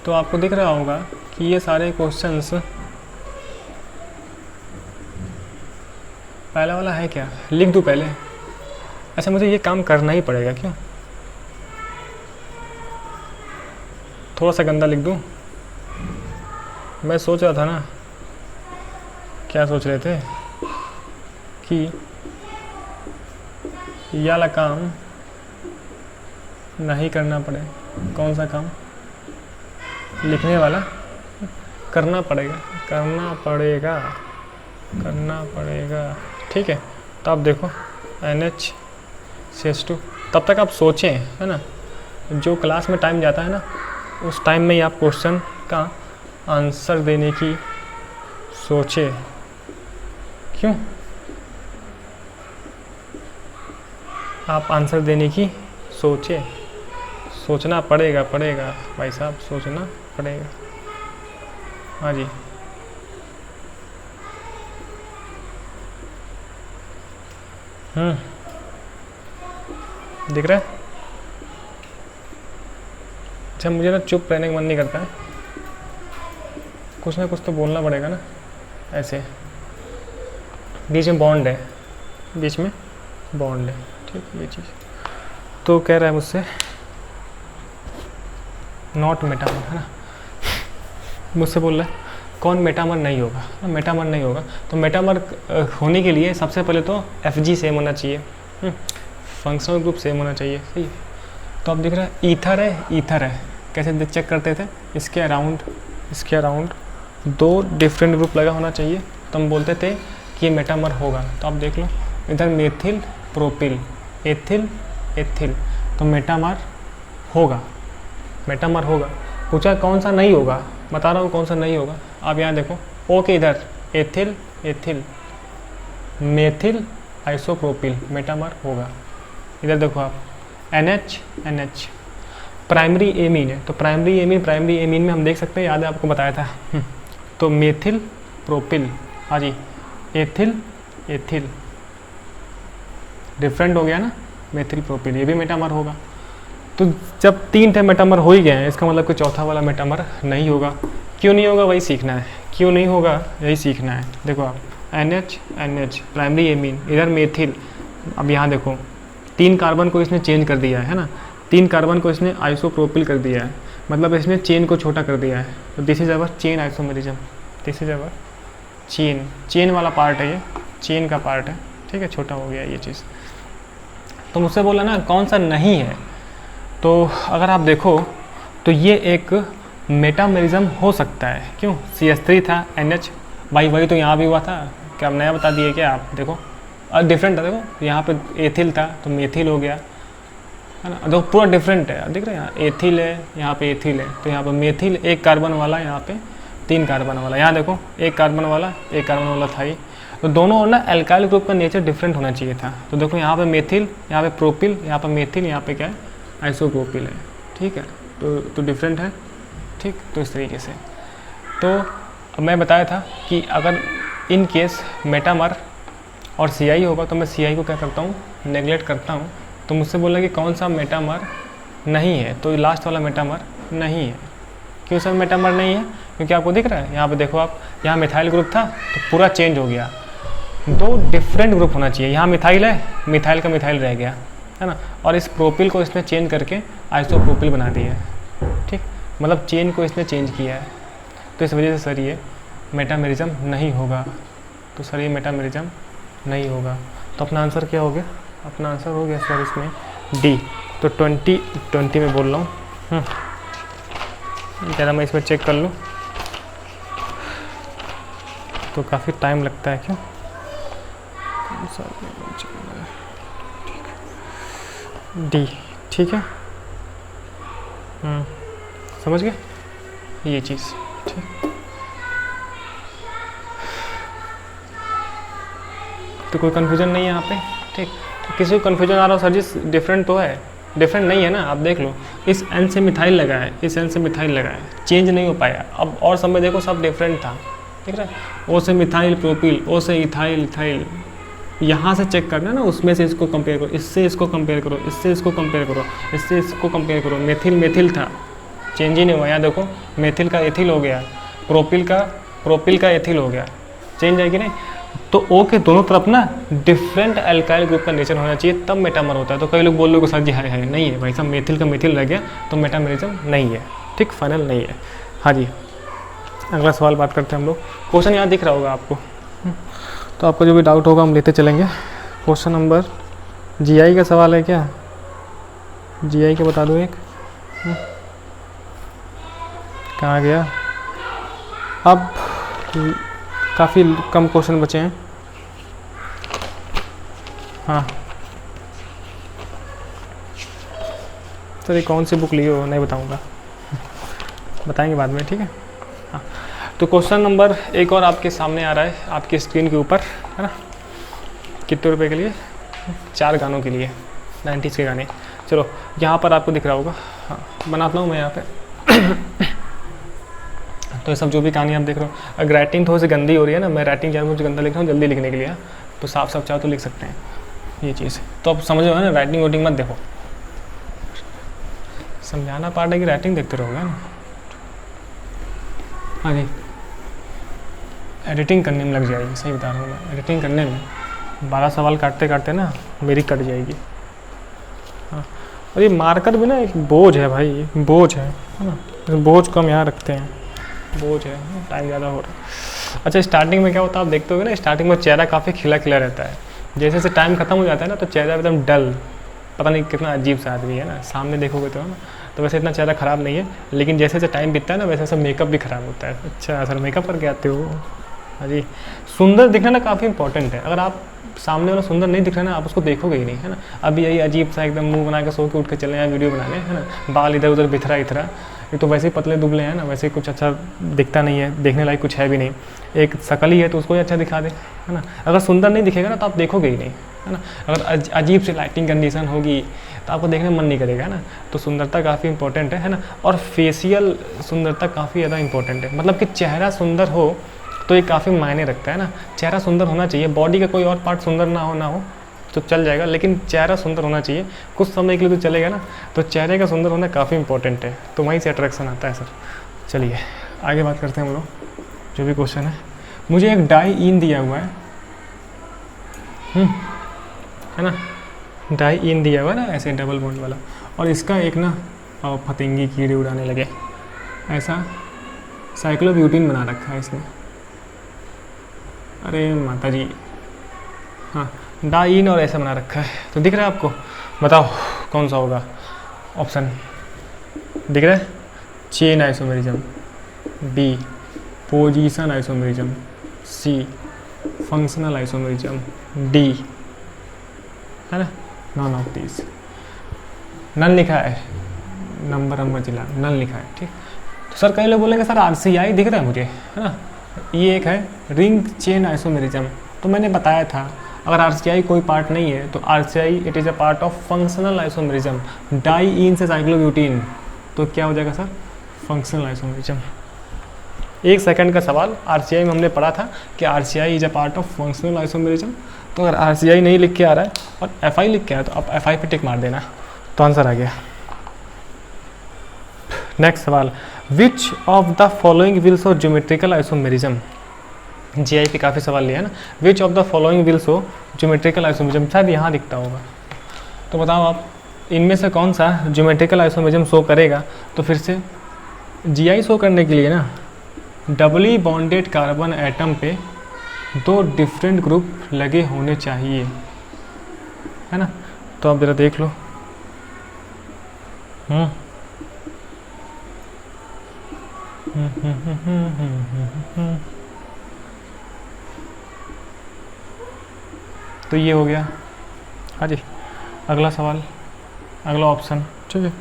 Speaker 1: तो आपको दिख रहा होगा कि ये सारे क्वेश्चंस, पहला वाला है क्या, लिख दूँ पहले। अच्छा मुझे ये काम करना ही पड़ेगा क्यों, थोड़ा सा गंदा लिख दूँ। मैं सोच रहा था ना, क्या सोच रहे थे कि ये वाला काम नहीं करना पड़े। कौन सा काम, लिखने वाला, करना पड़ेगा, करना पड़ेगा, करना पड़ेगा। ठीक है, तो आप देखो NH तब तक आप सोचें, है ना, जो क्लास में टाइम जाता है ना उस टाइम में ही आप क्वेश्चन का आंसर देने की सोचे। क्यों? आप आंसर देने की सोचे, सोचना पड़ेगा, पड़ेगा भाई साहब, सोचना पड़ेगा। हाँ जी, दिख रहा है? अच्छा, मुझे ना चुप रहने का मन नहीं करता है, कुछ ना कुछ तो बोलना पड़ेगा ना। ऐसे बीच में बॉन्ड है, बीच में बॉन्ड है। ठीक, ये चीज़ तो कह रहा है मुझसे नॉट मेटामर, है ना, मुझसे बोल रहा है कौन मेटामर नहीं होगा। मेटामर नहीं होगा तो मेटामर होने के लिए सबसे पहले तो FG सेम होना चाहिए, फंक्शनल ग्रुप सेम होना चाहिए। सही है, तो अब दिख रहा है ईथर है, ईथर है, कैसे चेक करते थे, इसके अराउंड 2 डिफरेंट ग्रुप लगा होना चाहिए तो हम बोलते थे कि ये मेटामर होगा। तो आप देख लो इधर मेथिल प्रोपिल, एथिल एथिल, तो मेटामर होगा, मेटामर होगा। पूछा कौन सा नहीं होगा, बता रहा हूँ कौन सा नहीं होगा। आप यहाँ देखो ओ के इधर ethyl ethyl methyl isopropyl, metamer होगा। इधर देखो आप NH NH प्राइमरी एमीन है, तो प्राइमरी एमीन में हम देख सकते हैं, याद है आपको बताया था। तो मेथिल प्रोपिल, हाँ जी, एथिल एथिल, डिफरेंट हो गया ना, मेथिल प्रोपिल, ये भी मेटामर होगा। तो जब 3 थे मेटामर हो ही गए हैं, इसका मतलब कोई चौथा वाला मेटामर नहीं होगा। क्यों नहीं होगा वही सीखना है, क्यों नहीं होगा यही सीखना है। देखो आप NH NH प्राइमरी एमीन, इधर मेथिल। अब यहाँ देखो 3 कार्बन को इसने चेंज कर दिया है ना, 3 कार्बन को इसने आइसोप्रोपिल कर दिया है, मतलब इसने चेन को छोटा कर दिया है। तो this is our chain isomerism, this is our chain वाला पार्ट है, ये चेन का पार्ट है। ठीक है, छोटा हो गया ये चीज़। तो मुझसे बोला ना कौन सा नहीं है, तो अगर आप देखो तो ये एक मेटामेरिज्म हो सकता है। क्यों? CH3 था NH, भाई वही तो यहाँ भी हुआ था, क्या आप नया बता दिए क्या? आप देखो डिफरेंट था, देखो यहाँ पे एथिल था तो मेथिल हो गया, है ना, देखो पूरा डिफरेंट है, दिख रहा है, यहाँ एथिल है, यहाँ पे एथिल है, तो यहाँ पे मेथिल 1 कार्बन वाला, यहाँ पे 3 कार्बन वाला, यहाँ देखो 1 कार्बन वाला 1 कार्बन वाला था ही। तो दोनों ना एल्काइल ग्रुप का नेचर डिफरेंट होना चाहिए था। तो देखो यहाँ पे मेथिल, यहाँ पे प्रोपिल, यहाँ पे मेथिल, यहाँ पे क्या है आइसोप्रोपिल है। ठीक है, तो डिफरेंट है। ठीक, तो इस तरीके से तो मैं बताया था कि अगर इन केस मेटामर और CI होगा तो मैं CI को क्या करता हूँ, नेगलेक्ट करता हूँ। तो मुझसे बोला कि कौन सा मेटामर नहीं है, तो लास्ट वाला मेटामर नहीं है। क्यों सर मेटामर नहीं है? क्योंकि आपको दिख रहा है यहाँ पे देखो आप, यहाँ मिथाइल ग्रुप था तो पूरा चेंज हो गया, 2 डिफरेंट ग्रुप होना चाहिए। यहाँ मिथाइल है, मिथाइल का मिथाइल रह गया, है ना, और इस प्रोपिल को इसने चेंज करके आइसोप्रोपिल बना दिया है। ठीक, मतलब चेन को इसने चेंज किया है, तो इस वजह से सर ये मेटामेरिज्म नहीं होगा। तो सर ये मेटामेरिज्म नहीं होगा। तो अपना आंसर क्या हो गया? अपना आंसर हो गया सर इसमें D। तो 20 में बोल रहा हूँ, ज़रा मैं इसमें चेक कर लूँ तो काफ़ी टाइम लगता है। क्यों? D, ठीक है, समझ गए ये चीज़। ठीक, तो कोई कन्फ्यूजन नहीं है यहाँ पे? ठीक, तो किसी को कन्फ्यूजन आ रहा हो सर जी डिफरेंट तो है, डिफरेंट नहीं है ना, आप देख लो इस N से मिथाइल लगा है, इस N से मिथाइल लगा है, चेंज नहीं हो पाया। अब और सब में देखो सब डिफरेंट था, ठीक है, O से मिथाइल प्रोपिल, O से इथाइल इथाइल, यहाँ से चेक करना ना, उसमें से इसको कंपेयर करो, इससे इसको कंपेयर करो, इससे इसको कंपेयर करो, इससे इसको कंपेयर करो। मेथिल था, चेंज ही नहीं हुआ। यहाँ देखो मेथिल का एथिल हो गया, प्रोपिल का एथिल हो गया, चेंज है कि नहीं? तो O के दोनों तरफ ना डिफरेंट अल्काइल ग्रुप का नेचर होना चाहिए, तब मेटामर होता है। तो कई लोग बोल लोगे सर जी है नहीं है भाई साहब, मेथिल का मेथिल रह गया तो मेटामेरिज्म नहीं है। ठीक, फाइनल नहीं है। हाँ जी, अगला सवाल बात करते हैं हम लोग। क्वेश्चन यहाँ दिख रहा होगा आपको, तो आपको जो भी डाउट होगा हम लेते चलेंगे। क्वेश्चन नंबर GI का सवाल है क्या? GI का बता दो एक, कहाँ गया? अब काफ़ी कम क्वेश्चन बचे हैं। हाँ सर ये कौन सी बुक ली हो नहीं बताऊंगा, बताएंगे बाद में, ठीक है। हाँ तो क्वेश्चन नंबर एक और आपके सामने आ रहा है आपकी स्क्रीन के ऊपर, है ना। कितने रुपए के लिए? 4 गानों के लिए, 90s के गाने। चलो यहाँ पर आपको दिख रहा होगा, हाँ बनाता हूँ मैं यहाँ पे। तो ये सब जो भी कहानी आप देख रहे हो, अगर राइटिंग थोड़ी सी गंदी हो रही है ना, मैं राइटिंग क्या कुछ गंदा लिख रहा हूँ जल्दी लिखने के लिए, तो साफ साफ चाहो तो लिख सकते हैं ये चीज़। तो अब समझो है ना, राइटिंग वोटिंग मत देखो, समझाना पार्ट है कि राइटिंग देखते रहोगे ना। हाँ जी, एडिटिंग करने में लग जाएगी, सही बता रहा हूँ मैं, एडिटिंग करने में 12 सवाल काटते काटते ना मेरी कट जाएगी। हाँ और ये मार्कर भी ना एक बोझ है भाई, बोझ है ना, बोझ को हम यहाँ रखते हैं, बोझ है, टाइम ज़्यादा हो रहा है। अच्छा स्टार्टिंग में क्या होता है आप देखते होगे ना, स्टार्टिंग में चेहरा काफ़ी खिला खिला रहता है, जैसे जैसे टाइम खत्म हो जाता है ना तो चेहरा एकदम डल, पता नहीं कितना अजीब सा आदमी है ना, सामने देखोगे तो है ना। तो वैसे इतना चेहरा ख़राब नहीं है, लेकिन जैसे जैसे टाइम बीतता है ना वैसे वैसे मेकअप भी ख़राब होता है। अच्छा सर मेकअप करके आते हो? हाँ जी, सुंदर दिखना ना काफ़ी इंपॉर्टेंट है। अगर आप सामने वाला सुंदर नहीं दिख रहा है ना, आप उसको देखोगे ही नहीं, है ना। अभी यही अजीब सा एकदम मुंह बना के सो के उठ के चले हैं वीडियो बनाने, है ना, बाल इधर उधर बिखरा इधरा, एक तो वैसे ही पतले दुबले हैं ना, वैसे ही कुछ अच्छा दिखता नहीं है, देखने लायक कुछ है भी नहीं। एक शकल ही है तो उसको ही अच्छा दिखा दे, है ना। अगर सुंदर नहीं दिखेगा ना तो आप देखोगे ही नहीं, है ना। अगर अजीब सी लाइटिंग कंडीशन होगी तो आपको देखने में मन नहीं करेगा, है ना। तो सुंदरता काफ़ी इंपॉर्टेंट है ना। और फेशियल सुंदरता काफ़ी ज़्यादा इंपॉर्टेंट है, मतलब कि चेहरा सुंदर हो तो ये काफ़ी मायने रखता है ना। चेहरा सुंदर होना चाहिए, बॉडी का कोई और पार्ट सुंदर ना हो तो चल जाएगा, लेकिन चेहरा सुंदर होना चाहिए, कुछ समय के लिए तो चलेगा ना। तो चेहरे का सुंदर होना काफ़ी इंपॉर्टेंट है, तो वहीं से अट्रैक्शन आता है सर। चलिए आगे बात करते हैं हम लोग, जो भी क्वेश्चन है। मुझे एक डाई इन दिया हुआ है, है ना, डाई इन दिया हुआ है ना, ऐसे डबल बॉन्ड वाला, और इसका एक ना फतिंगी कीड़े उड़ाने लगे, ऐसा साइक्लोब्यूटीन बना रखा है इसने। अरे माता जी, हाँ डाइन और ऐसा बना रखा है, तो दिख रहा है आपको, बताओ कौन सा होगा ऑप्शन? दिख रहा है? Chain isomerism, B position isomerism, C functional isomerism, D, है ना, नॉन ऑफ दिस। नन लिखा है, नंबर जिला नन लिखा है, ठीक। तो सर कई लोग बोलेंगे सर RCI दिख रहा है मुझे, है ना। ये एक है रिंग चेन आइसोमेरिज्म, तो मैंने बताया था अगर RCI कोई पार्ट नहीं है तो RCI it is a part of functional isomerism. Diene से साइक्लोब्यूटीन, तो क्या हो जाएगा सर? Functional isomerism. 1 सेकंड का सवाल, RCI में हमने पढ़ा था कि RCI is a part of functional isomerism. तो अगर RCI नहीं लिख के आ रहा है और FI लिख के आया तो आप FI पे टिक मार देना, तो आंसर आ गया। नेक्स्ट सवाल, विच of the following will show geometrical isomerism? GI पे काफ़ी सवाल लिया है ना। Which of the following will show geometrical isomerism, शायद यहाँ दिखता होगा, तो बताओ आप इनमें से कौन सा ज्योमेट्रिकल आइसोमेरिज्म शो करेगा? तो फिर से GI शो करने के लिए ना डबली बॉन्डेड कार्बन एटम पे 2 डिफरेंट ग्रुप लगे होने चाहिए, है ना। तो आप जरा देख लो, तो ये हो गया। हाँ जी, अगला सवाल, अगला ऑप्शन, ठीक है।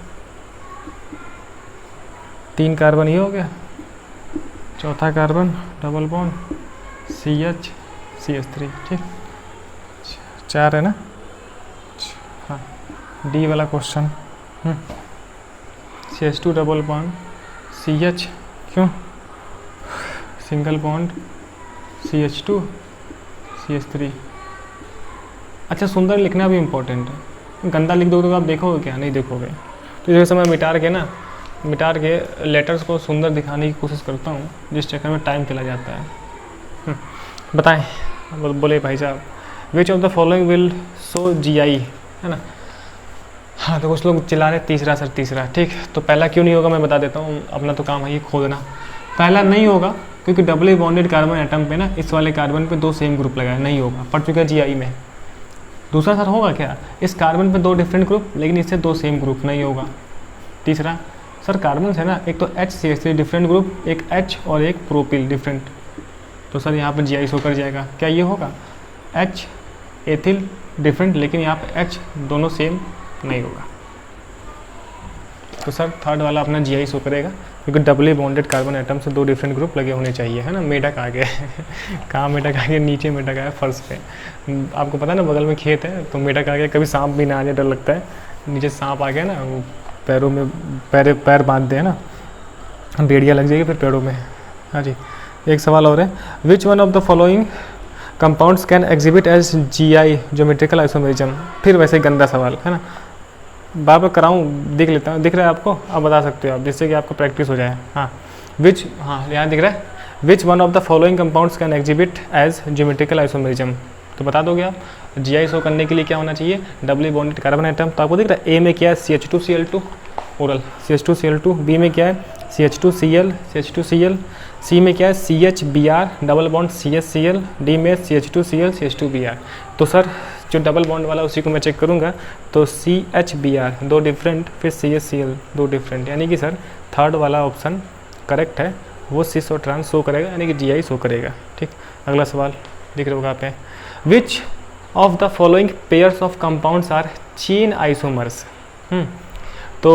Speaker 1: 3 कार्बन ये हो गया, चौथा carbon double bond CH CH3, ठीक। 4 है ना। हाँ, डी वाला question, CH2 double bond CH, क्यों? Single bond CH2 CH3। अच्छा सुंदर लिखना भी इम्पोर्टेंट है, गंदा लिख दोगे तो आप देखोगे क्या? नहीं देखोगे। तो जैसे मैं मिटार के लेटर्स को सुंदर दिखाने की कोशिश करता हूँ, जिस चक्कर में टाइम चला जाता है। बताएं, बोले भाई साहब, विच of the following will show GI, है ना। हाँ तो कुछ लोग चिल्ला रहे तीसरा सर तीसरा, ठीक। तो पहला क्यों नहीं होगा मैं बता देता हूँ, अपना तो काम है ये खोदना। पहला नहीं होगा क्योंकि डबली बॉन्डेड कार्बन एटम पे ना इस वाले कार्बन पे 2 सेम ग्रुप लगाए, नहीं होगा, पढ़ चुका है GI में। दूसरा सर होगा क्या, इस कार्बन पे 2 डिफरेंट ग्रुप लेकिन इससे 2 सेम ग्रुप, नहीं होगा। तीसरा सर कार्बन है ना, एक तो HCH3 डिफरेंट ग्रुप, एक H और एक प्रोपिल डिफरेंट, तो सर यहाँ पर GI शो कर जाएगा। क्या ये होगा? H एथिल डिफरेंट, लेकिन यहाँ पे H दोनों सेम नहीं होगा, तो सर थर्ड वाला अपना GI शो करेगा, क्योंकि डबली बॉन्डेड कार्बन एटम से 2 डिफरेंट ग्रुप लगे होने चाहिए, है ना। मेढक आ गया कहाँ मेढक आ गया? नीचे मेढक आया फर्श पे। आपको पता है ना बगल में खेत है, तो मेढक आ गया, कभी सांप भी ना आ जाए, डर लगता है। नीचे सांप आ गया ना, वो पैरों में पैर बांधते हैं ना, बेड़िया लग जाएगी फिर पैरों में। हाँ जी, एक सवाल और है, which one of the following compounds can exhibit as GI geometrical isomerism. फिर वैसे गंदा सवाल है ना, बार बार कराऊँ, देख लेता हूँ, दिख रहा है आपको? आप बता सकते हो आप, जिससे कि आपको प्रैक्टिस हो जाए। हाँ, यहाँ दिख रहा है, which one of the following compounds can exhibit as geometrical isomerism, तो बता दोगे आप। GI शो करने के लिए क्या होना चाहिए? डबली बॉन्डेड कार्बन एटम, तो आपको दिख रहा है, A में क्या है? CH2Cl2 ओरल, CH2Cl2, B में क्या है? CH2Cl, CH2Cl, C में क्या है? CHBr double bond CHCl, D में CH2Cl, CH2Br। तो सर जो डबल बॉन्ड वाला उसी को मैं चेक करूँगा, तो CHBr 2 डिफरेंट, फिर CHCl 2 डिफरेंट, यानी कि सर थर्ड वाला ऑप्शन करेक्ट है, वो सिस और ट्रांस शो करेगा, यानी कि GI शो करेगा। ठीक, अगला सवाल दिख रहा होगा आप पे, which of the following pairs of compounds are chain isomers. तो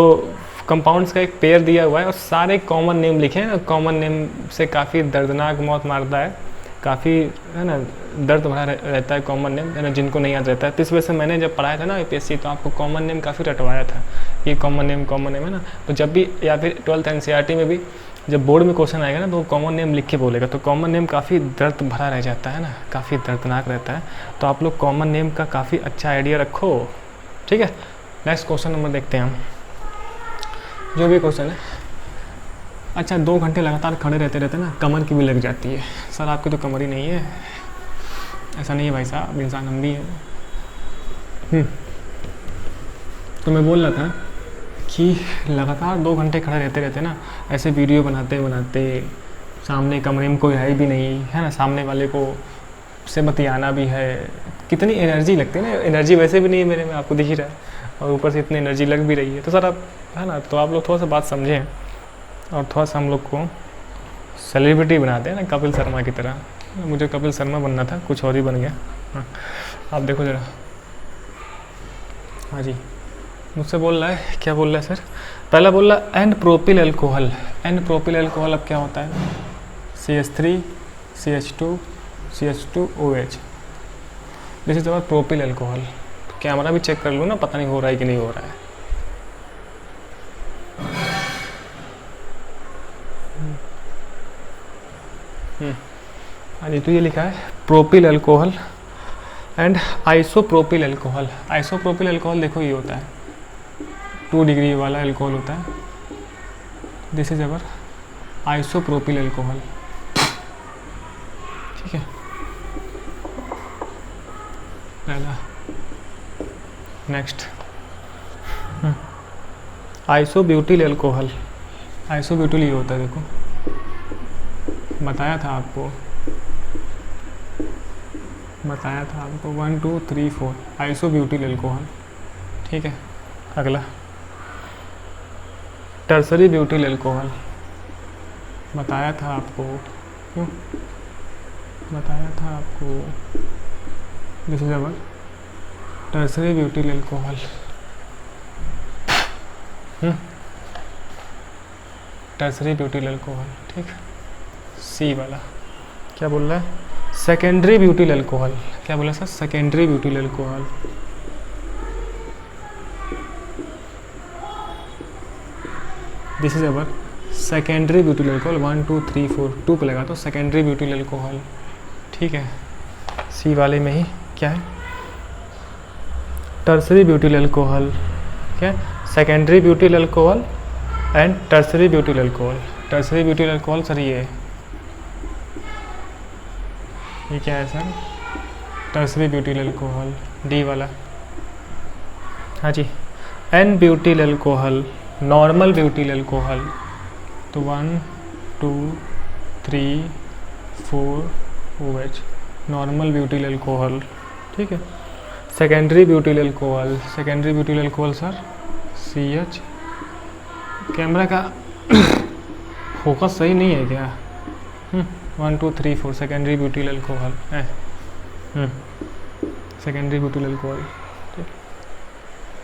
Speaker 1: कंपाउंड्स का एक पेयर दिया हुआ है और सारे कॉमन नेम लिखे हैं, कॉमन नेम से काफ़ी दर्दनाक मौत मारता है, काफ़ी है ना दर्द भरा रहता है कॉमन नेम, है ना, जिनको नहीं याद रहता है। तो इस वजह से मैंने जब पढ़ाया था ना APSC, तो आपको कॉमन नेम काफ़ी रटवाया था, ये कॉमन नेम है ना। तो जब भी, या फिर 12th NCERT में भी जब बोर्ड में क्वेश्चन आएगा ना, तो वो कॉमन नेम लिख के बोलेगा, तो कॉमन नेम काफ़ी दर्द भरा रह जाता है ना, काफ़ी दर्दनाक रहता है। तो आप लोग कॉमन नेम का काफ़ी अच्छा आइडिया रखो, ठीक है। नेक्स्ट क्वेश्चन नंबर देखते हैं हम, जो भी क्वेश्चन है। अच्छा, 2 घंटे लगातार खड़े रहते ना कमर की भी लग जाती है। सर आपकी तो कमर ही नहीं है, ऐसा नहीं है भाई साहब, इंसान हम भी हैं। तो मैं बोल रहा था कि लगातार 2 घंटे खड़े रहते ना, ऐसे वीडियो बनाते सामने कमरे में कोई है भी नहीं, है ना, सामने वाले को से बतियाना भी है, कितनी एनर्जी लगती है ना। एनर्जी वैसे भी नहीं है मेरे में, आपको दिख ही रहा है, और ऊपर से इतनी एनर्जी लग भी रही है। तो सर आप, है ना, तो आप लोग थोड़ा सा बात समझें और थोड़ा सा हम लोग को सेलिब्रिटी बनाते हैं ना, कपिल शर्मा की तरह। मुझे कपिल शर्मा बनना था, कुछ और ही बन गया। हाँ, आप देखो ज़रा। हाँ जी, मुझसे बोल रहा है, क्या बोल रहा है सर? पहला बोल रहा है and propyl alcohol. And propyl alcohol अब क्या होता है? CH3 CH2 CH2OH, this is our propyl alcohol. Camera भी चेक कर लो ना, पता नहीं हो रहा है कि नहीं हो रहा है। हाँ जी, तो ये लिखा है propyl alcohol and isopropyl alcohol. Isopropyl alcohol देखो ये होता है 2 डिग्री वाला एल्कोहल होता है, this is our isopropyl alcohol, ठीक है। पहला, नेक्स्ट आइसोब्यूटिल एल्कोहल। आइसोब्यूटिल ये होता है, देखो बताया था आपको 1 2 3 4 आइसोब्यूटिल एल्कोहल, ठीक है। अगला टर्सरी ब्यूटिल एल्कोहल, बताया था आपको, क्यों बताया था आपको, this is our tertiary butyl alcohol. Tertiary butyl alcohol, ठीक। सी वाला क्या बोल रहा है? Secondary butyl alcohol. क्या बोला sir? Secondary butyl alcohol. This is our secondary butyl alcohol. 1 2 3 4 2 पे लगा तो सेकेंडरी ब्यूटिल एल्कोहल, ठीक है। सी वाले में ही क्या है? टर्सरी ब्यूटिल एल्कोहल, क्या? Secondary butyl alcohol and tertiary butyl alcohol. Tertiary butyl alcohol sir ये क्या है sir? Tertiary butyl alcohol, D वाला। हाँ जी, N butyl alcohol, normal butyl alcohol, तो 1 2 3 4 OH नॉर्मल ब्यूटिल एल्कोहल, ठीक है। Secondary butyl alcohol, secondary butyl alcohol sir CH camera का फोकस सही नहीं है क्या? 1 2 3 4 सेकेंडरी ब्यूटिल अल्कोहल है। Secondary butyl alcohol. ठीक,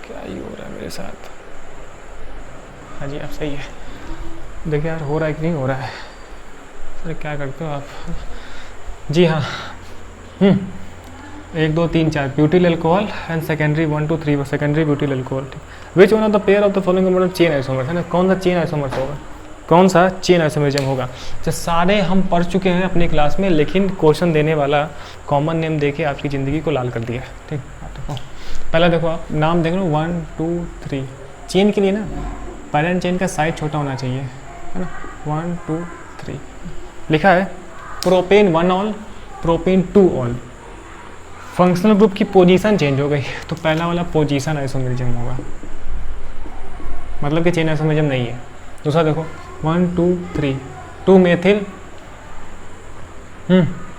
Speaker 1: क्या ही हो रहा है मेरे साथ? हाँ जी, अब सही है। देखिए यार, हो रहा है कि नहीं हो रहा है? सर क्या करते हो आप? जी हाँ। 1 2 3 4 butyl alcohol and secondary 1 2 3 secondary butyl alcohol. Which one of the pair of the following compound chain isomers है ना? कौन सा चेन आइसोमर्स होगा? कौन सा चेन आइसोमरिज्म होगा? तो सारे हम पढ़ चुके हैं अपनी क्लास में, लेकिन क्वेश्चन देने वाला कॉमन नेम देके आपकी ज़िंदगी को लाल कर दिया है। ठीक, देखो पहला देखो, आप नाम देख लो 1 2 3। चेन के लिए ना पैरेंट चेन का साइज छोटा होना चाहिए, है ना? 1 2 3 लिखा है। Propane 1 all, propane 2 all. Functional group की पोजीशन चेंज हो गई, तो पहला वाला पोजीशन आइसोमरिज्म होगा, मतलब कि चेन आइसोमरिज्म नहीं है। दूसरा देखो 1 2 3 2 मेथिल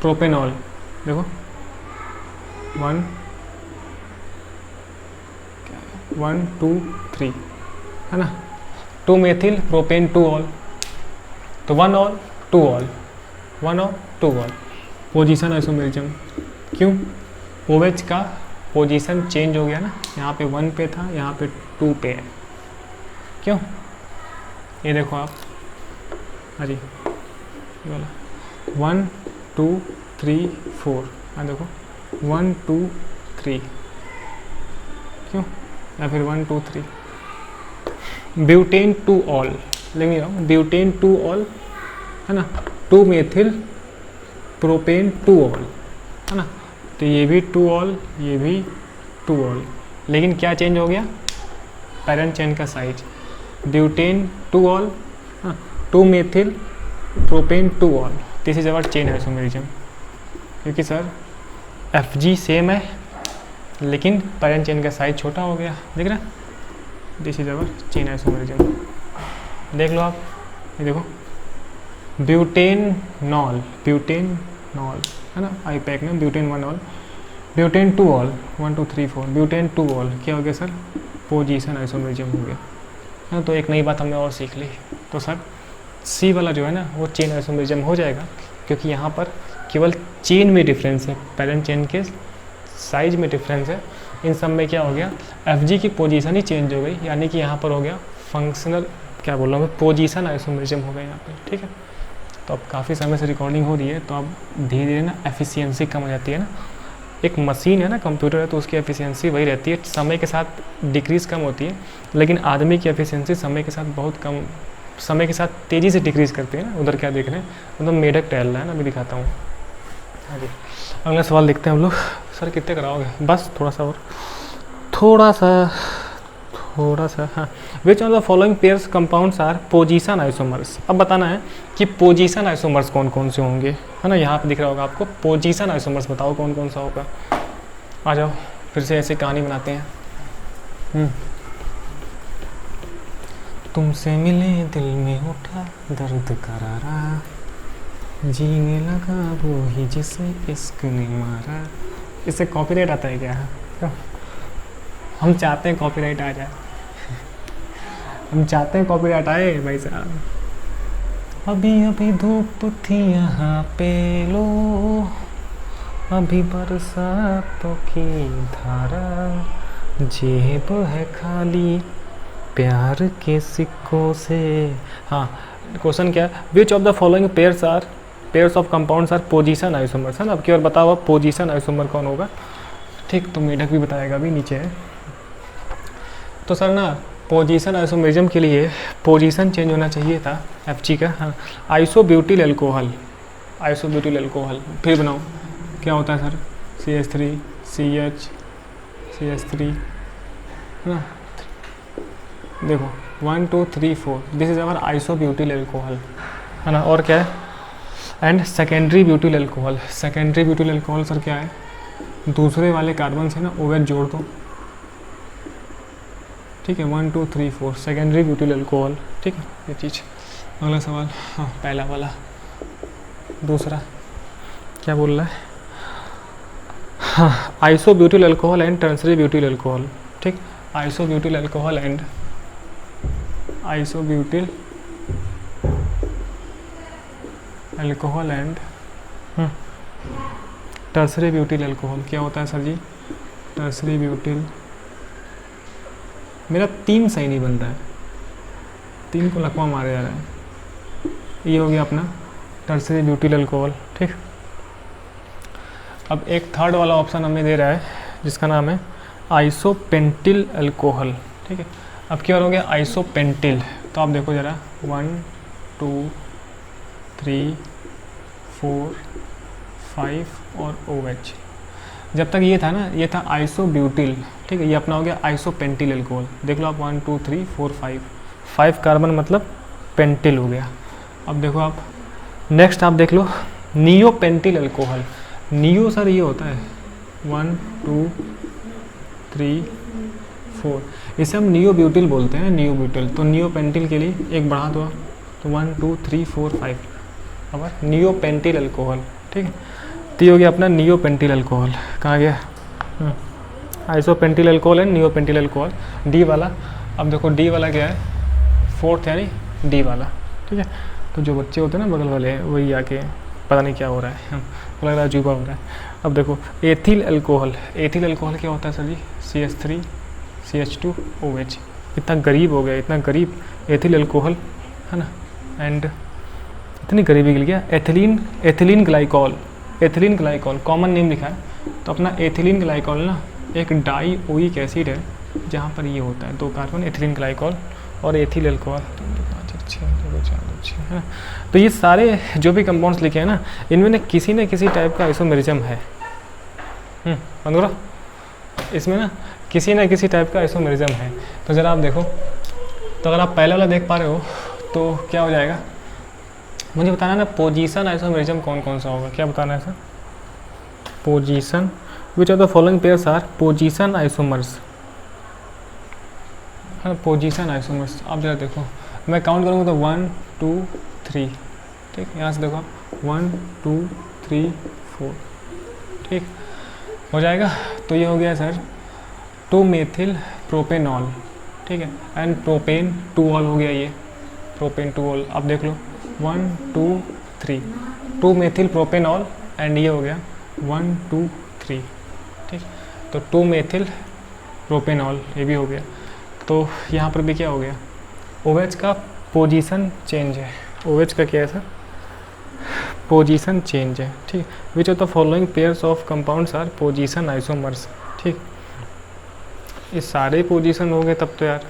Speaker 1: प्रोपेनॉल। देखो 1 2 3 है ना? 2 मेथिल प्रोपेन 2 ऑल, तो 1 all 2 all, 1 all 2 all. Position isomerism क्यों? OH का पोजीशन चेंज हो गया ना, यहाँ पे 1 पे था, यहाँ पे 2 पे है। क्यों? ये देखो आप, हाँ जी, ये वाला 1 2 3 4। हाँ देखो 1 2 3, क्यों? या फिर 1 2 3। ब्यूटेन 2 ऑल, लेंगे ब्यूटेन 2 ऑल है ना? 2 मेथिल प्रोपेन 2 ऑल, है ना? तो ये भी 2 ऑल, ये भी 2 ऑल, लेकिन क्या चेंज हो गया? पैरेंट चेन का size. Butane 2 all, 2 methyl propane 2 all. This is our chain isomerism. क्योंकि सर FG सेम है, लेकिन पैरेंट चेन का साइज छोटा हो गया, देख रहे? This is our chain isomerism. देख लो आप, ये देखो ब्यूटेन नॉल, ब्यूटेन नॉल है ना? आईपैक में butane 1 all, butane 2 all, 1 2 3 4, butane 2 all. क्या हो गया सर? पोजीशन आइसोमरिज्म हो गया, है ना? तो एक नई बात हमने और सीख ली। तो सर C वाला जो है ना, वो चेन आइसोमरिज्म हो जाएगा, क्योंकि यहाँ पर केवल चेन में डिफरेंस है, पैरेंट चेन के साइज में डिफरेंस है। इन सब में क्या हो गया? FG की पोजीशन ही चेंज हो गई, यानी कि यहाँ पर हो गया फंक्शनल, क्या बोल रहा हूँ, पोजीशन आइसोमरिज्म हो गया यहाँ पे। ठीक है, तो अब काफ़ी समय से रिकॉर्डिंग हो रही है, तो अब धीरे धीरे ना एफिशिएंसी कम हो जाती है ना। एक मशीन है ना, कंप्यूटर है, तो उसकी एफिशिएंसी वही रहती है, समय के साथ डिक्रीज़ कम होती है, लेकिन आदमी की एफिशिएंसी समय के साथ बहुत कम, समय के साथ तेज़ी से डिक्रीज़ करती है ना। उधर क्या देख रहे हैं? मतलब मेढक टहल रहा है ना, मैं दिखाता हूँ। हाँ जी, अगला सवाल देखते हैं हम लोग। सर कितने कराओगे? बस थोड़ा सा और, थोड़ा सा। हाँ, which of the following pairs compounds are position isomers. अब बताना है कि पोजीशन आइसोमर्स कौन कौन से होंगे, है ना? यहाँ पे दिख रहा होगा आपको पोजीशन आइसोमर्स, बताओ कौन कौन सा होगा। आ जाओ, फिर से ऐसे कहानी बनाते हैं। तुमसे मिले दिल में उठा दर्द करारा, जीने लगा वो ही जिसे इश्क ने मारा। इससे कॉपीराइट आता है क्या? क्यों? हम चाहते हैं कॉपीराइट आ जाए, हम चाहते हैं कॉपीराइट आए भाई साहब। अभी अभी धूप थी यहाँ पे लो, अभी बरसातों की धारा, जेब है खाली प्यार के सिक्कों से। हाँ, क्वेश्चन क्या है? Which of the following pairs of compounds are position isomers, है ना? अब की बार बताओ आप पोजीशन आइसोमर कौन होगा। ठीक, तो मेढक भी बताएगा, अभी नीचे है। तो सर ना पोजीशन आइसोमरिज्म के लिए पोजीशन चेंज होना चाहिए था FG का। हाँ, आइसोब्यूटिल अल्कोहल, आइसोब्यूटिल अल्कोहल फिर बनाओ, क्या होता है सर? CH3 CH CH3, है ना? देखो 1 2 3 4, this is our isobutyl alcohol, है ना? और क्या है? And secondary butyl alcohol. Secondary butyl alcohol sir क्या है? दूसरे वाले कार्बन से ना OH जोड़ दो, ठीक है? 1 2 3 4 सेकेंडरी ब्यूटिल अल्कोहल। ठीक है, ये चीज़। अगला सवाल, हाँ पहला वाला, दूसरा क्या बोल रहा है? हाँ, isobutyl alcohol and tertiary butyl alcohol. ठीक, isobutyl alcohol and isobutyl alcohol and tertiary butyl alcohol. क्या होता है सर जी? टर्सरी ब्यूटिल, मेरा 3 सही नहीं बन रहा है, 3 को लकवा मारे जा रहा है। ये हो गया अपना टर्सरी ब्यूटिल अल्कोहल, ठीक। अब एक थर्ड वाला ऑप्शन हमें दे रहा है जिसका नाम है आइसोपेंटिल अल्कोहल, ठीक है। अब क्या हो गया? आइसोपेंटिल। तो आप देखो ज़रा 1 2 3 4 5 और OH। जब तक ये था ना, ये था आइसोब्यूटिल, ठीक है। ये अपना हो गया आइसोपेंटिल अल्कोहल। देख लो आप 1 2 3 4 5 कार्बन मतलब पेंटिल हो गया। अब देखो आप नेक्स्ट आप देख लो नियोपेंटिल अल्कोहल। नियो सर ये होता है 1 2 3 4, इसे हम नियोब्यूटिल बोलते हैं, नियोब्यूटिल। तो नियोपेंटिल के लिए एक बढ़ा दो, तो 1 2 3 4 5 अब नियोपेंटिल अल्कोहल, ठीक है। तो ये हो गया अपना नियोपेंटिल अल्कोहल। कहाँ गया? आइसोपेंटिल अल्कोहल एंड नियोपेंटिल अल्कोहल, डी वाला। अब देखो डी वाला क्या है? 4th यानी डी वाला, ठीक है। तो जो बच्चे होते हैं ना बगल वाले, वही आके पता नहीं क्या हो रहा है, लग रहा है अजूबा हो रहा है। अब देखो एथिल अल्कोहल। एथिल अल्कोहल क्या होता है सर जी? CH3 CH2 OH। इतना गरीब हो गया, इतना गरीब एथिल अल्कोहल, है ना। एंड इतनी गरीबी गिर गया। Ethylene glycol. Ethylene glycol common name लिखा है, तो अपना एथिलीन ग्लाइकॉल ना एक डाइओइक एसिड है जहाँ पर ये होता है 2 कार्बन, एथिलीन ग्लाइकॉल और एथिल अल्कोहल, 5 6 है ना। तो ये सारे जो भी कंपाउंड्स लिखे हैं ना, इनमें ना किसी टाइप का आइसोमेरिज्म है। बंदूरा इसमें ना किसी टाइप का आइसोमेरिज्म है। तो ज़रा आप देखो, तो अगर आप पहले वाला देख पा रहे हो तो क्या हो जाएगा? मुझे बताना ना पोजीशन आइसोमेरिज्म कौन कौन सा होगा। क्या बताना है sir? Position, which of the following pairs are position isomers, है ना। पोजीशन आइसोमर्स आप जरा देखो, मैं काउंट करूँगा तो 1 2 3, ठीक। यहाँ से देखो 1 2 3 4, ठीक हो जाएगा। तो ये हो गया सर 2 मेथिल प्रोपेनॉल, ठीक है। एंड प्रोपेन 2 ऑल हो गया, ये प्रोपेन 2 ऑल। अब देख लो 1 2 3, 2 मेथिल प्रोपेनॉल एंड ये हो गया 1 2 3, ठीक। तो 2 मेथिल प्रोपेनॉल ये भी हो गया। तो यहाँ पर भी क्या हो गया? OH का पोजीशन चेंज है। OH का क्या है सर? पोजीशन चेंज है, ठीक। Which of the following pairs of compounds are position isomers, ठीक। ये सारे पोजीशन हो गए तब तो यार,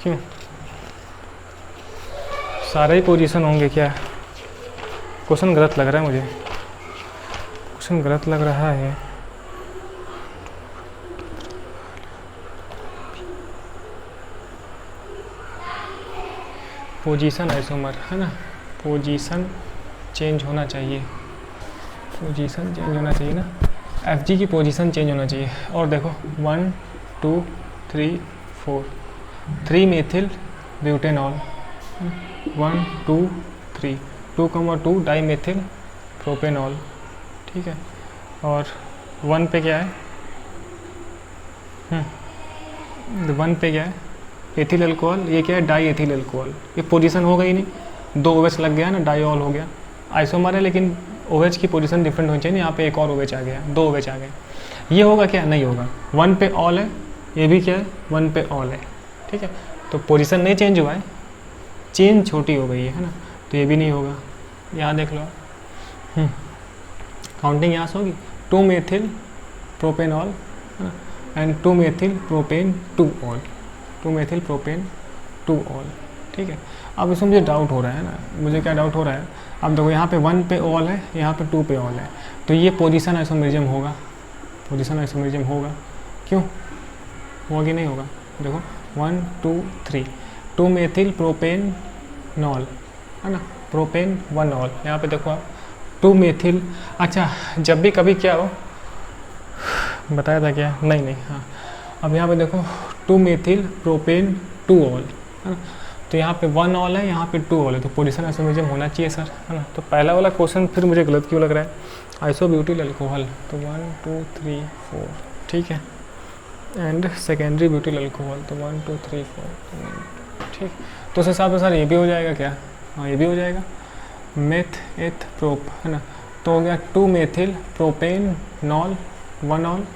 Speaker 1: क्यों सारे ही पोजीशन होंगे क्या? क्वेश्चन गलत लग रहा है मुझे, क्वेश्चन गलत लग रहा है। पोजीशन आइसोमर, है ना। पोजीशन चेंज होना चाहिए, पोजीशन चेंज होना चाहिए ना। Fg की पोजीशन चेंज होना चाहिए। और देखो 1 2 3 4, 3 methyl butanol, 1 2 3, 2,2 di methyl propanol, ठीक है। और 1 पे क्या है? 1 पे क्या है? Ethyl alcohol. ये क्या है? Die ethyl alcohol. ये पोजीशन हो गई नहीं, 2 OH लग गया ना, डाईऑल हो गया। आइसोमर है लेकिन OH की पोजीशन डिफरेंट होनी चाहिए। यहाँ पे एक और OH आ गया, 2 OH आ गए। ये होगा क्या? नहीं होगा। 1 पे ऑल है, ये भी क्या है? 1 पे ऑल है, ठीक है। तो पोजीशन नहीं चेंज हुआ है, चेंज छोटी हो गई है ना। तो ये भी नहीं होगा। यहाँ देख लो, काउंटिंग यहाँ से होगी 2 methyl propanol and 2 methyl propane 2 all, 2 methyl propane 2 all, ठीक है। अब इसमें मुझे डाउट हो रहा है ना, मुझे क्या डाउट हो रहा है? अब देखो यहाँ पे 1 पे ऑल है, यहाँ पे 2 पे ऑल है, तो ये पोजीशन आइसोमेरिज्म होगा, पोजीशन आइसोमेरिज्म होगा। क्यों होगा कि नहीं होगा? देखो 1 2 3, 2 मेथिल प्रोपेन नॉल, है ना, प्रोपेन 1 ऑल। यहाँ पे देखो आप 2 मेथिल, अच्छा जब भी कभी क्या हो बताया था क्या? नहीं, हाँ। अब यहाँ पे देखो 2 मेथिल प्रोपेन 2 ऑल, है ना। तो यहाँ पे 1 ऑल है, यहाँ पे 2 ऑल है, तो पोजीशन आइसोमेरिज्म होना चाहिए सर, है ना। तो पहला वाला क्वेश्चन फिर मुझे गलत क्यों लग रहा है? आइसोब्यूटिल अल्कोहल, तो 1 2 3 4, ठीक है। एंड सेकेंडरी ब्यूटिल अल्कोहल, तो 1 2 3 4, ठीक। तो उस हिसाब से सर ये भी हो जाएगा क्या, हाँ ये भी हो जाएगा, मेथ एथ प्रोप है ना, तो हो गया 2 मेथिल प्रोपेन नॉल 1 ऑल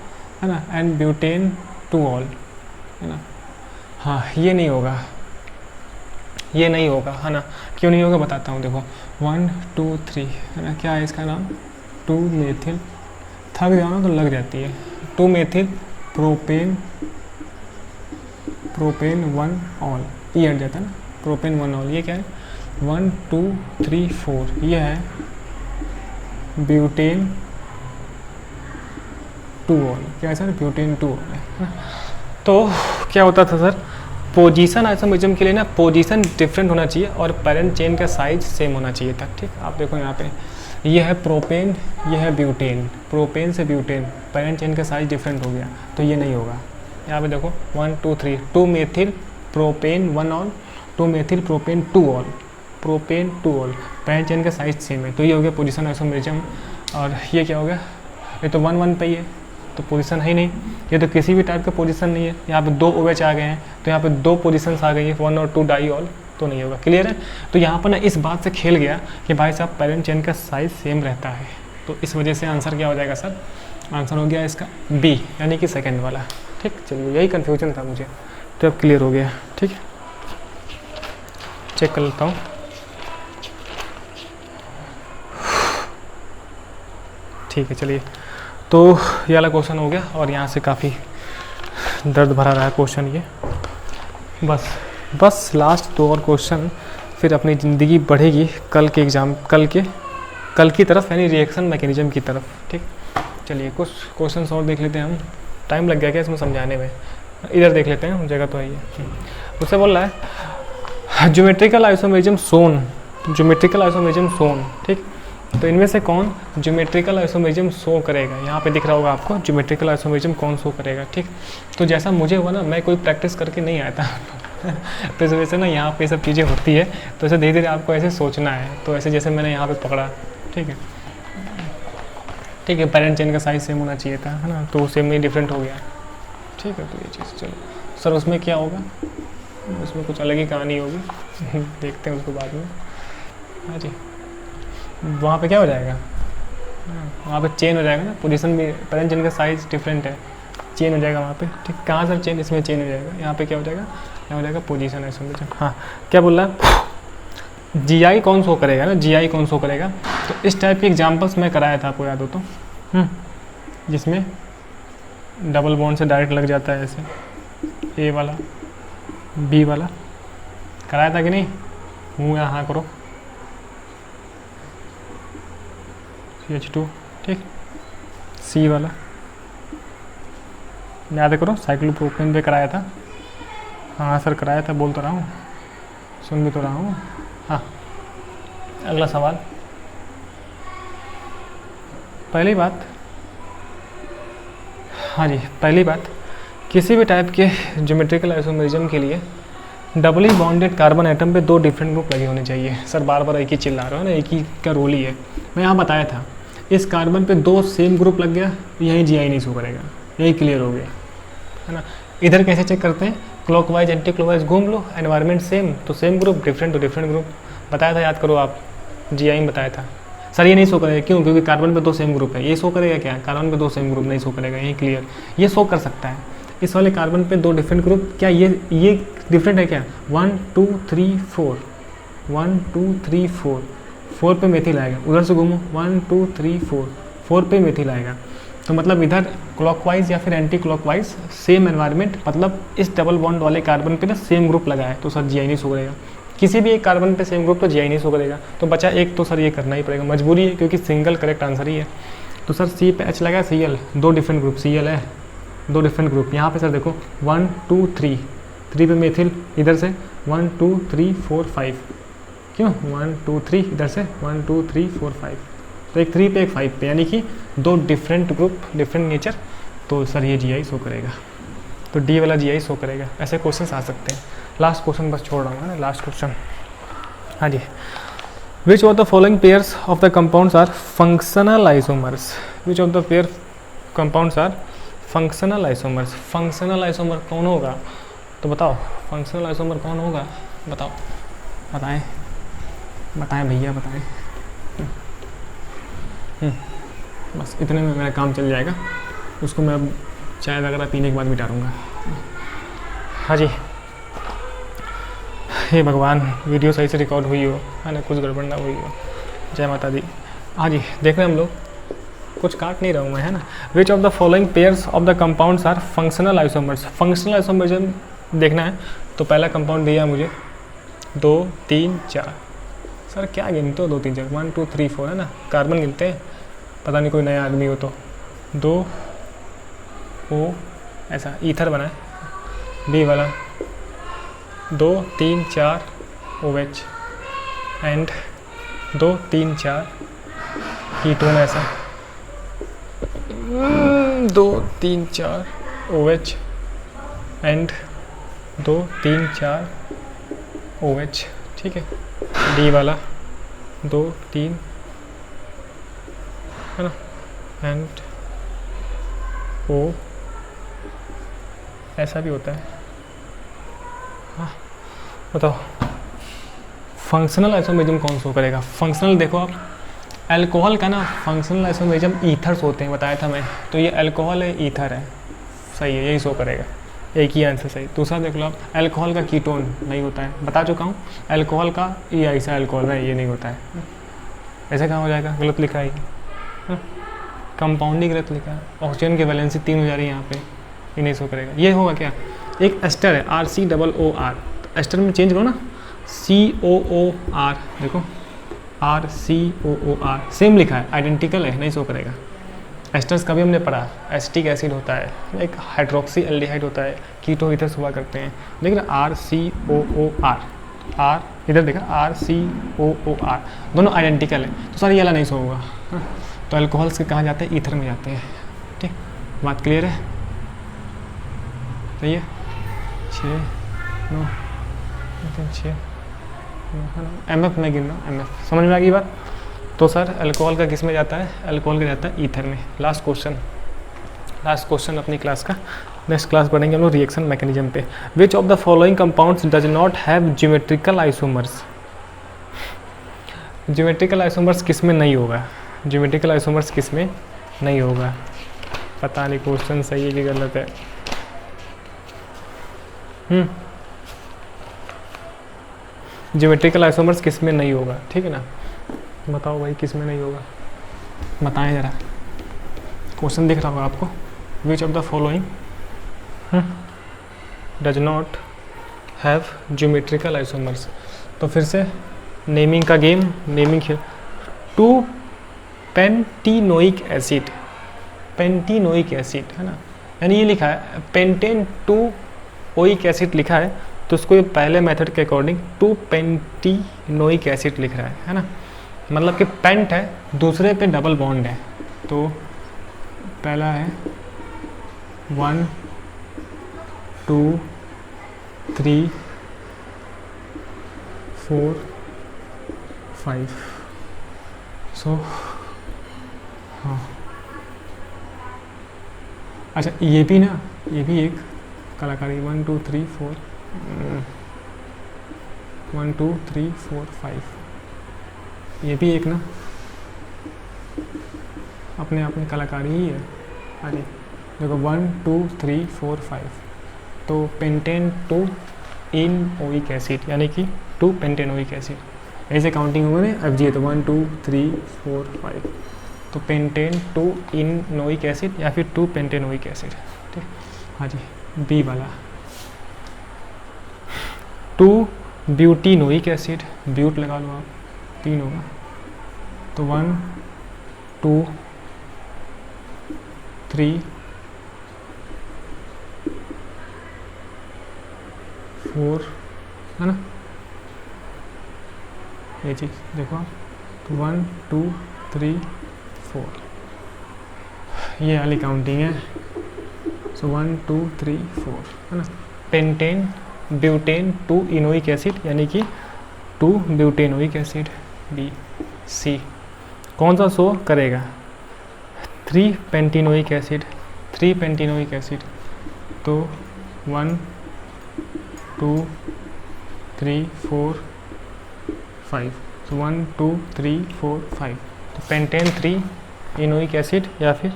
Speaker 1: है ना, एंड ब्यूटेन 2 ऑल है ना। हाँ ये नहीं होगा, ये नहीं होगा है ना, क्यों नहीं होगा बताता हूँ। देखो 1 2 3 है ना, क्या है इसका नाम, 2 मेथिल, थक जाओ ना तो लग जाती है, 2 मेथिल प्रोपेन 1 ऑल, ये हट जाता है ना, प्रोपेन 1 ऑल, ये क्या है 1 2 3 4, ये है ब्यूटेन 2 ऑल, क्या है सर ब्यूटेन 2 ऑल है। तो क्या होता था सर, पोजीशन आइसोमेरिज्म के लिए ना पोजीशन डिफरेंट होना चाहिए और पेरेंट चेन का साइज सेम होना चाहिए था, ठीक। आप देखो यहाँ पे ये है प्रोपेन, ये है ब्यूटेन, प्रोपेन से ब्यूटेन, पेरेंट चेन का साइज डिफरेंट हो गया, तो ये नहीं होगा। यहाँ पे देखो 1 2 3, 2 methyl propane 1 all, 2 methyl propane 2 all, propane 2 all, parent chain का साइज सेम है, तो ये हो गया पोजीशन आइसोमेरिज्म। और ये क्या हो गया, ये तो 1 1 पे ही है, तो पोजीशन है ही नहीं, ये तो किसी भी टाइप का पोजीशन नहीं है। यहाँ पे 2 OH आ गए हैं, तो यहाँ पे 2 पोजीशंस आ गई है, 1 और 2 डाई ऑल, तो नहीं होगा। क्लियर है। तो यहाँ पर ना इस बात से खेल गया कि भाई साहब पेरेंट चेन का साइज सेम रहता है, तो इस वजह से आंसर क्या हो जाएगा सर, आंसर हो गया इसका बी, यानी कि सेकेंड वाला, ठीक। चलिए यही कन्फ्यूजन था मुझे, तो अब क्लियर हो गया, ठीक है। चेक कर लेता हूँ, ठीक है। चलिए तो ये वाला क्वेश्चन हो गया, और यहाँ से काफ़ी दर्द भरा रहा है क्वेश्चन ये, बस लास्ट 2 और क्वेश्चन, फिर अपनी ज़िंदगी बढ़ेगी कल के एग्ज़ाम, कल की तरफ, यानी रिएक्शन मैकेनिज्म की तरफ, ठीक। चलिए कुछ क्वेश्चन और देख लेते हैं हम, टाइम लग गया क्या इसमें समझाने में, इधर देख लेते हैं, जगह तो है ये। उससे बोल रहा है ज्योमेट्रिकल आइसोमेरिज्म शोन, ठीक। तो इनमें से कौन ज्योमेट्रिकल आइसोमेरिज्म शो करेगा, यहाँ पे दिख रहा होगा आपको ज्योमेट्रिकल आइसोमेरिज्म कौन शो करेगा, ठीक। तो जैसा मुझे हुआ ना, मैं कोई प्रैक्टिस करके नहीं आया था तो इस वजह से ना यहाँ पे सब चीज़ें होती है, तो ऐसे धीरे धीरे आपको ऐसे सोचना है, तो ऐसे जैसे मैंने यहाँ पे पकड़ा, ठीक है, ठीक है। पेरेंट चेन का साइज सेम होना चाहिए था, है ना, तो सेम नहीं डिफरेंट हो गया, ठीक है। तो ये चीज़ चलो सर, उसमें क्या होगा, उसमें कुछ अलग ही कहानी होगी देखते हैं उसको बाद में। हाँ जी, वहाँ पे क्या हो जाएगा, वहाँ पे चेन हो जाएगा ना, पोजीशन भी, पेरेंट चेन का साइज डिफरेंट है, चेन हो जाएगा वहाँ पे, ठीक। कहाँ सर चेन, इसमें चेन हो जाएगा, यहाँ पे क्या हो जाएगा, यहाँ हो जाएगा पोजीशन आइसोमेरिज्म। हाँ क्या बोल रहा है, GI कौन शो करेगा ना, GI कौन शो करेगा, तो इस टाइप के एग्जाम्पल्स मैं कराया था, आपको याद हो तो, जिसमें डबल बॉन्ड से डायरेक्ट लग जाता है ऐसे, A वाला B वाला कराया था कि नहीं, मुँह या हाँ करो, CH2, ठीक। C वाला याद करो, साइक्लोप्रोपेन पे कराया था, हाँ सर कराया था, बोल तो रहा हूँ, सुन भी तो रहा हूँ। हाँ अगला सवाल, पहली बात, हाँ जी पहली बात, किसी भी टाइप के ज्योमेट्रिकल आइसोमेरिज्म के लिए डबली बॉन्डेड कार्बन एटम पे 2 डिफरेंट ग्रुप लगे होने चाहिए। सर बार बार एक ही चिल्ला रहे हो ना, एक ही का रोल ही है, मैं यहाँ बताया था, इस कार्बन पे 2 सेम ग्रुप लग गया, यही GI नहीं शो करेगा, यही क्लियर हो गया, है ना। इधर कैसे चेक करते हैं, क्लॉकवाइज एंटी क्लॉकवाइज घूम लो, एनवायरनमेंट सेम, तो सेम ग्रुप, डिफरेंट तो डिफरेंट ग्रुप, बताया था, याद करो आप, GI में बताया था। सर ये नहीं शो करेगा, क्यों, क्योंकि कार्बन पे 2 सेम ग्रुप है, ये शो करेगा क्या, कार्बन पे 2 सेम ग्रुप नहीं शो करेगा, यही क्लियर, ये शो कर सकता है। इस वाले कार्बन पे 2 डिफरेंट ग्रुप, क्या ये डिफरेंट है क्या, 1 2 3 4, 1 2 3 4, 4 पे मेथिल आएगा, उधर से घूमो 1 2 3 4, 4 पे मेथिल आएगा, तो मतलब इधर क्लॉकवाइज या फिर एंटी क्लॉकवाइज सेम एनवायरनमेंट, मतलब इस डबल बॉन्ड वाले कार्बन पे ना सेम ग्रुप लगा है, तो सर GI नहीं शो करेगा। किसी भी एक कार्बन पे सेम ग्रुप तो GI नहीं शो करेगा, तो बचा एक, तो सर ये करना ही पड़ेगा, मजबूरी है, क्योंकि सिंगल करेक्ट आंसर ही है। तो सर C पे H लगा, Cl 2 डिफरेंट ग्रुप, Cl है 2 डिफरेंट ग्रुप, यहाँ पे सर देखो 1 2 3, 3 पे मेथिल, इधर से 1 2 3 4 5, क्यों 1 2 3, इधर से 1 2 3 4 5, तो एक 3 पे एक 5 पे, यानी कि 2 डिफरेंट ग्रुप, डिफरेंट नेचर, तो सर ये GI शो करेगा, तो D वाला GI शो करेगा। ऐसे क्वेश्चन आ सकते हैं। लास्ट क्वेश्चन बस छोड़ रहा हूँ ना, लास्ट क्वेश्चन, हाँ जी, which of the following pairs of the compounds are functional isomers, which of the pair compounds are functional isomers, functional isomer कौन होगा? तो बताओ फंक्शनल आइसोमर कौन होगा, बताओ, बताएं बताएं भैया बताएं। बस इतने में मेरा काम चल जाएगा, उसको मैं अब चाय वगैरह पीने के बाद मिटाऊंगा। हाँ जी, हे भगवान वीडियो सही से रिकॉर्ड हुई हो, है ना, कुछ गड़बड़ ना हुई हो। जय माता दी। हाँ जी, देख रहे हैं हम लोग, कुछ काट नहीं रहा हूँ मैं, है ना। Which of the following pairs of the compounds are functional isomers. Functional isomers देखना है तो पहला कंपाउंड दिया मुझे 2 3 4। सर क्या गिनते हो 2 3 4? 1 2 3 4 है ना, कार्बन गिनते हैं, पता नहीं कोई नया आदमी हो तो। 2 O ऐसा ईथर बना है, बी वाला 2 3 4 OH एंड 2 3 4 कीटोन ऐसा 2 3 4 OH एंड 2 3 4 OH, ठीक है। डी वाला 2 3 है ना, एंड O ऐसा भी होता है। हाँ बताओ फंक्शनल आइसोमेरिज्म कौन शो करेगा? फंक्शनल देखो आप, अल्कोहल का ना फंक्शनल आइसोमेरिज्म ईथर्स होते हैं, बताया था मैं, तो ये अल्कोहल है, ईथर है, सही है, यही शो करेगा, एक ही आंसर सही। दूसरा देख लो आप, अल्कोहल का कीटोन नहीं होता है, बता चुका हूँ। अल्कोहल का ये ऐसा अल्कोहल है, ये नहीं होता है, ऐसे कहाँ हो जाएगा? गलत लिखा है, कंपाउंड ही गलत लिखा है। ऑक्सीजन की वैलेंसी 3 हो जा रही है यहाँ पे, ये नहीं शो करेगा। ये होगा क्या? एक एस्टर है RCOOR, एस्टर में चेंज करो ना, COOR, देखो RCOOR सेम लिखा है, आइडेंटिकल है, नहीं शो करेगा। एस्टर्स का भी हमने पढ़ा, एसिटिक एसिड होता है, एक हाइड्रोक्सी एल्डिहाइड होता है, कीटो ईथर्स हुआ करते हैं, लेकिन RCOOR, R इधर देखा RCOOR, दोनों आइडेंटिकल है, तो सर ये वाला नहीं शो होगा। तो अल्कोहल्स के कहाँ जाते हैं? ईथर में जाते हैं, ठीक, बात क्लियर है? सही है। 6 9 6 MF में गिन रहा हूँ, MF समझ में आ गई बात? तो सर अल्कोहल का किस में जाता है? अल्कोहल का जाता है ईथर में। लास्ट क्वेश्चन अपनी क्लास का। नेक्स्ट क्लास पढ़ेंगे हम लोग रिएक्शन मैकेनिज्म पे। Which of the following compounds does not have geometrical isomers? Geometrical isomers किस में नहीं होगा? ज्योमेट्रिकल आइसोमर्स किस में नहीं होगा? पता नहीं क्वेश्चन सही है कि गलत है। ज्योमेट्रिकल आइसोमर्स किस में नहीं होगा, ठीक है ना, बताओ भाई किस में नहीं होगा, बताएं ज़रा। क्वेश्चन दिख रहा होगा आपको, विच of the following does not have geometrical isomers. तो फिर से नेमिंग का गेम, नेमिंग खेल। 2 पेंटीनोइक एसिड, पेंटीनोइक एसिड है ना, यानी ये लिखा है पेंटेन 2 ओइक एसिड लिखा है, तो उसको ये पहले मेथड के अकॉर्डिंग 2 पेंटीनोइक एसिड लिख रहा है ना, मतलब कि पेंट है, दूसरे पे डबल बॉन्ड है, तो पहला है 1 2 3 4 5। सो हाँ, अच्छा ये भी ना, ये भी एक कलाकारी 1 2 3 4 1 2 3 4 5, ये भी एक ना अपने आप में कलाकारी ही है। अरे देखो 1 2 3 4 5, तो पेंटेन 2 इन ओइक एसिड, यानी कि 2 पेंटेनोइक एसिड, ऐसे काउंटिंग होगा ना FG, तो 1 2 3 4 5, तो पेंटेन 2 इन नोइक एसिड या फिर 2 पेंटेनोइक एसिड, ठीक। हाँ जी, बी वाला 2 ब्यूटीनोइक एसिड, ब्यूट लगा लो आप, 3 होगा, तो 1 2 3 4 है ना, ये चीज़ देखो आप, तो 1 2 3 4, ये वाली काउंटिंग है। सो 1 2 3 4 है ना, पेंटेन ब्यूटेन 2 इनोइक एसिड, यानी कि 2 ब्यूटेनोइक एसिड, बी सी। कौन सा शो करेगा? 3 पेंटिनोइक एसिड, 3 पेंटिनोइक एसिड, तो 1 2 3 4 5, तो 1 2 3 4 5, तो पेंटेन 3 इनोइक एसिड या फिर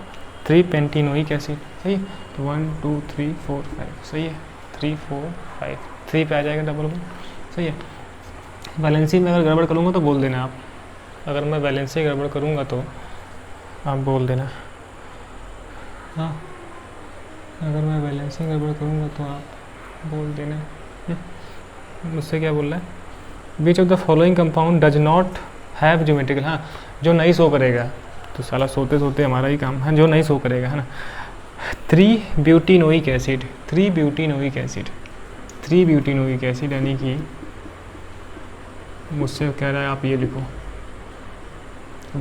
Speaker 1: 3 पेंटिनोइक एसिड, सही है। तो 1 2 3 4 5, सही है। 3 4 5, 3 पे आ जाएगा डबल बॉन्ड, सही है। वैलेंसी में अगर गड़बड़ करूँगा तो बोल देना आप, अगर मैं वैलेंसी गड़बड़ करूँगा तो आप बोल देना, हाँ, अगर मैं वैलेंसी गड़बड़ करूँगा तो आप बोल देना। मुझसे क्या बोल रहा है, which of the following compound does not have geometrical, हाँ, जो नहीं शो करेगा, तो साला सोते सोते हमारा ही काम है, जो नहीं शो करेगा, है ना। 3 ब्यूटिनोइक एसिड, 3 ब्यूटिनोइक एसिड, 3 ब्यूटिनोइक एसिड, यानी कि मुझसे कह रहा है आप ये लिखो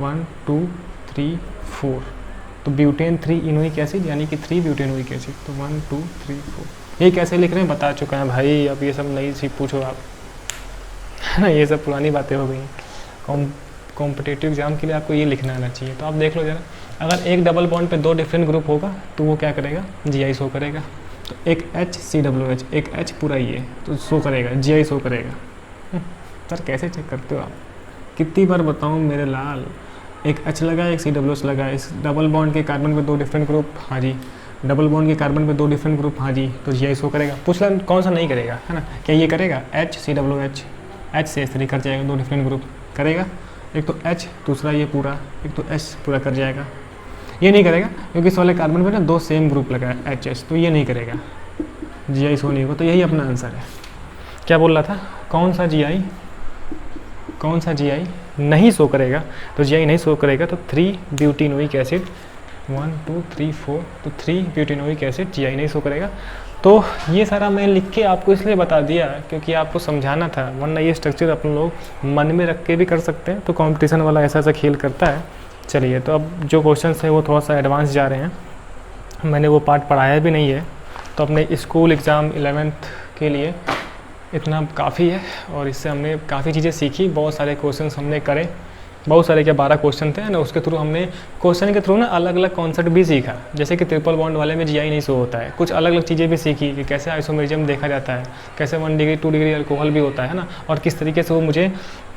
Speaker 1: 1 2 3 4, तो ब्यूटेन 3 इनोइक एसिड यानी कि 3 ब्यूटेनोइक एसिड, तो 1 2 3 4। ये कैसे लिख रहे हैं बता चुका है भाई, अब ये सब नहीं सी पूछो आप, है ना, ये सब पुरानी बातें हो गई। कॉम्पिटिटिव एग्जाम के लिए आपको ये लिखना आना चाहिए। तो आप देख लो जरा, अगर एक डबल बॉन्ड पे 2 डिफरेंट ग्रुप होगा तो वो क्या करेगा, GI शो करेगा। तो एक HCWH, एक H पूरा ये तो शो करेगा, GI शो करेगा। सर कैसे चेक करते हो आप, कितनी बार बताऊँ मेरे लाल, एक H लगा एक CWH लगा, इस डबल बॉन्ड के कार्बन पे 2 डिफरेंट ग्रुप, हाँ जी, डबल बॉन्ड के कार्बन पे 2 डिफरेंट ग्रुप, हाँ जी, तो GI शो करेगा। पूछ ला कौन सा नहीं करेगा, है ना, क्या ये करेगा, HCWH, H से S3 कर जाएगा, 2 डिफरेंट ग्रुप करेगा, एक तो H दूसरा ये पूरा, एक तो S पूरा कर जाएगा। ये नहीं करेगा क्योंकि इस वाले कार्बन पे ना 2 सेम ग्रुप लगा है HS, तो ये नहीं करेगा, GI शो नहीं होगा। तो यही अपना आंसर है। क्या बोल रहा था, कौन सा GI नहीं शो करेगा, तो GI नहीं शो करेगा तो 3 ब्यूटिनोइक एसिड, 1 2 3 4, तो 3 ब्यूटिनोइक एसिड GI नहीं शो करेगा। तो ये सारा मैं लिख के आपको इसलिए बता दिया क्योंकि आपको समझाना था, वरना ये स्ट्रक्चर अपन लोग मन में रख के भी कर सकते हैं। तो कंपटीशन वाला ऐसा खेल करता है। चलिए, तो अब जो क्वेश्चन है वो थोड़ा सा एडवांस जा रहे हैं, मैंने वो पार्ट पढ़ाया भी नहीं है, तो अपने स्कूल एग्ज़ाम 11th के लिए इतना काफ़ी है और इससे हमने काफ़ी चीज़ें सीखी। बहुत सारे क्वेश्चन हमने करे, बहुत सारे, क्या 12 क्वेश्चन थे ना, उसके थ्रू हमने क्वेश्चन के थ्रू ना अलग अलग कॉन्सेप्ट भी सीखा, जैसे कि ट्रिपल बॉन्ड वाले में GI नहीं शो होता है, कुछ अलग अलग चीज़ें भी सीखी कि कैसे आइसोमेरिज्म देखा जाता है, कैसे 1 डिग्री 2 डिग्री अल्कोहल भी होता है ना, और किस तरीके से वो मुझे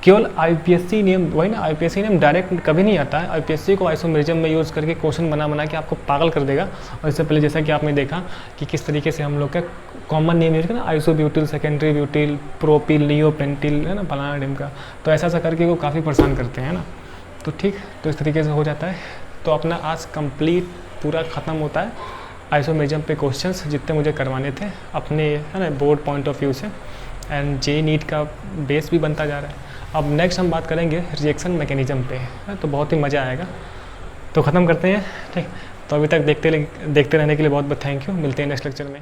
Speaker 1: केवल IPSC नियम, वही ना, IPSC नियम डायरेक्ट कभी नहीं आता है, IPSC को आइसोमेरिज्म में यूज़ करके क्वेश्चन बना के आपको पागल कर देगा। और इससे पहले जैसा कि आपने देखा कि किस तरीके से हम लोग का कॉमन नेम यूज करना, आइसोब्यूटिल, सेकेंडरी ब्यूटिल, प्रोपिल, नियोपेंटिल, है ना, फलाना डिम का, तो ऐसा करके वो काफ़ी परेशान करते हैं ना। तो ठीक, तो इस तरीके से हो जाता है। तो अपना आज कंप्लीट पूरा ख़त्म होता है आइसोमेरिज्म पे क्वेश्चंस जितने मुझे करवाने थे अपने, है ना, बोर्ड पॉइंट ऑफ व्यू से, एंड JEE नीट का बेस भी बनता जा रहा है। अब नेक्स्ट हम बात करेंगे रिएक्शन मैकेनिज्म पे, तो बहुत ही मज़ा आएगा। तो ख़त्म करते हैं, ठीक। तो अभी तक देखते रहने के लिए बहुत बहुत थैंक यू। मिलते हैं नेक्स्ट लेक्चर में।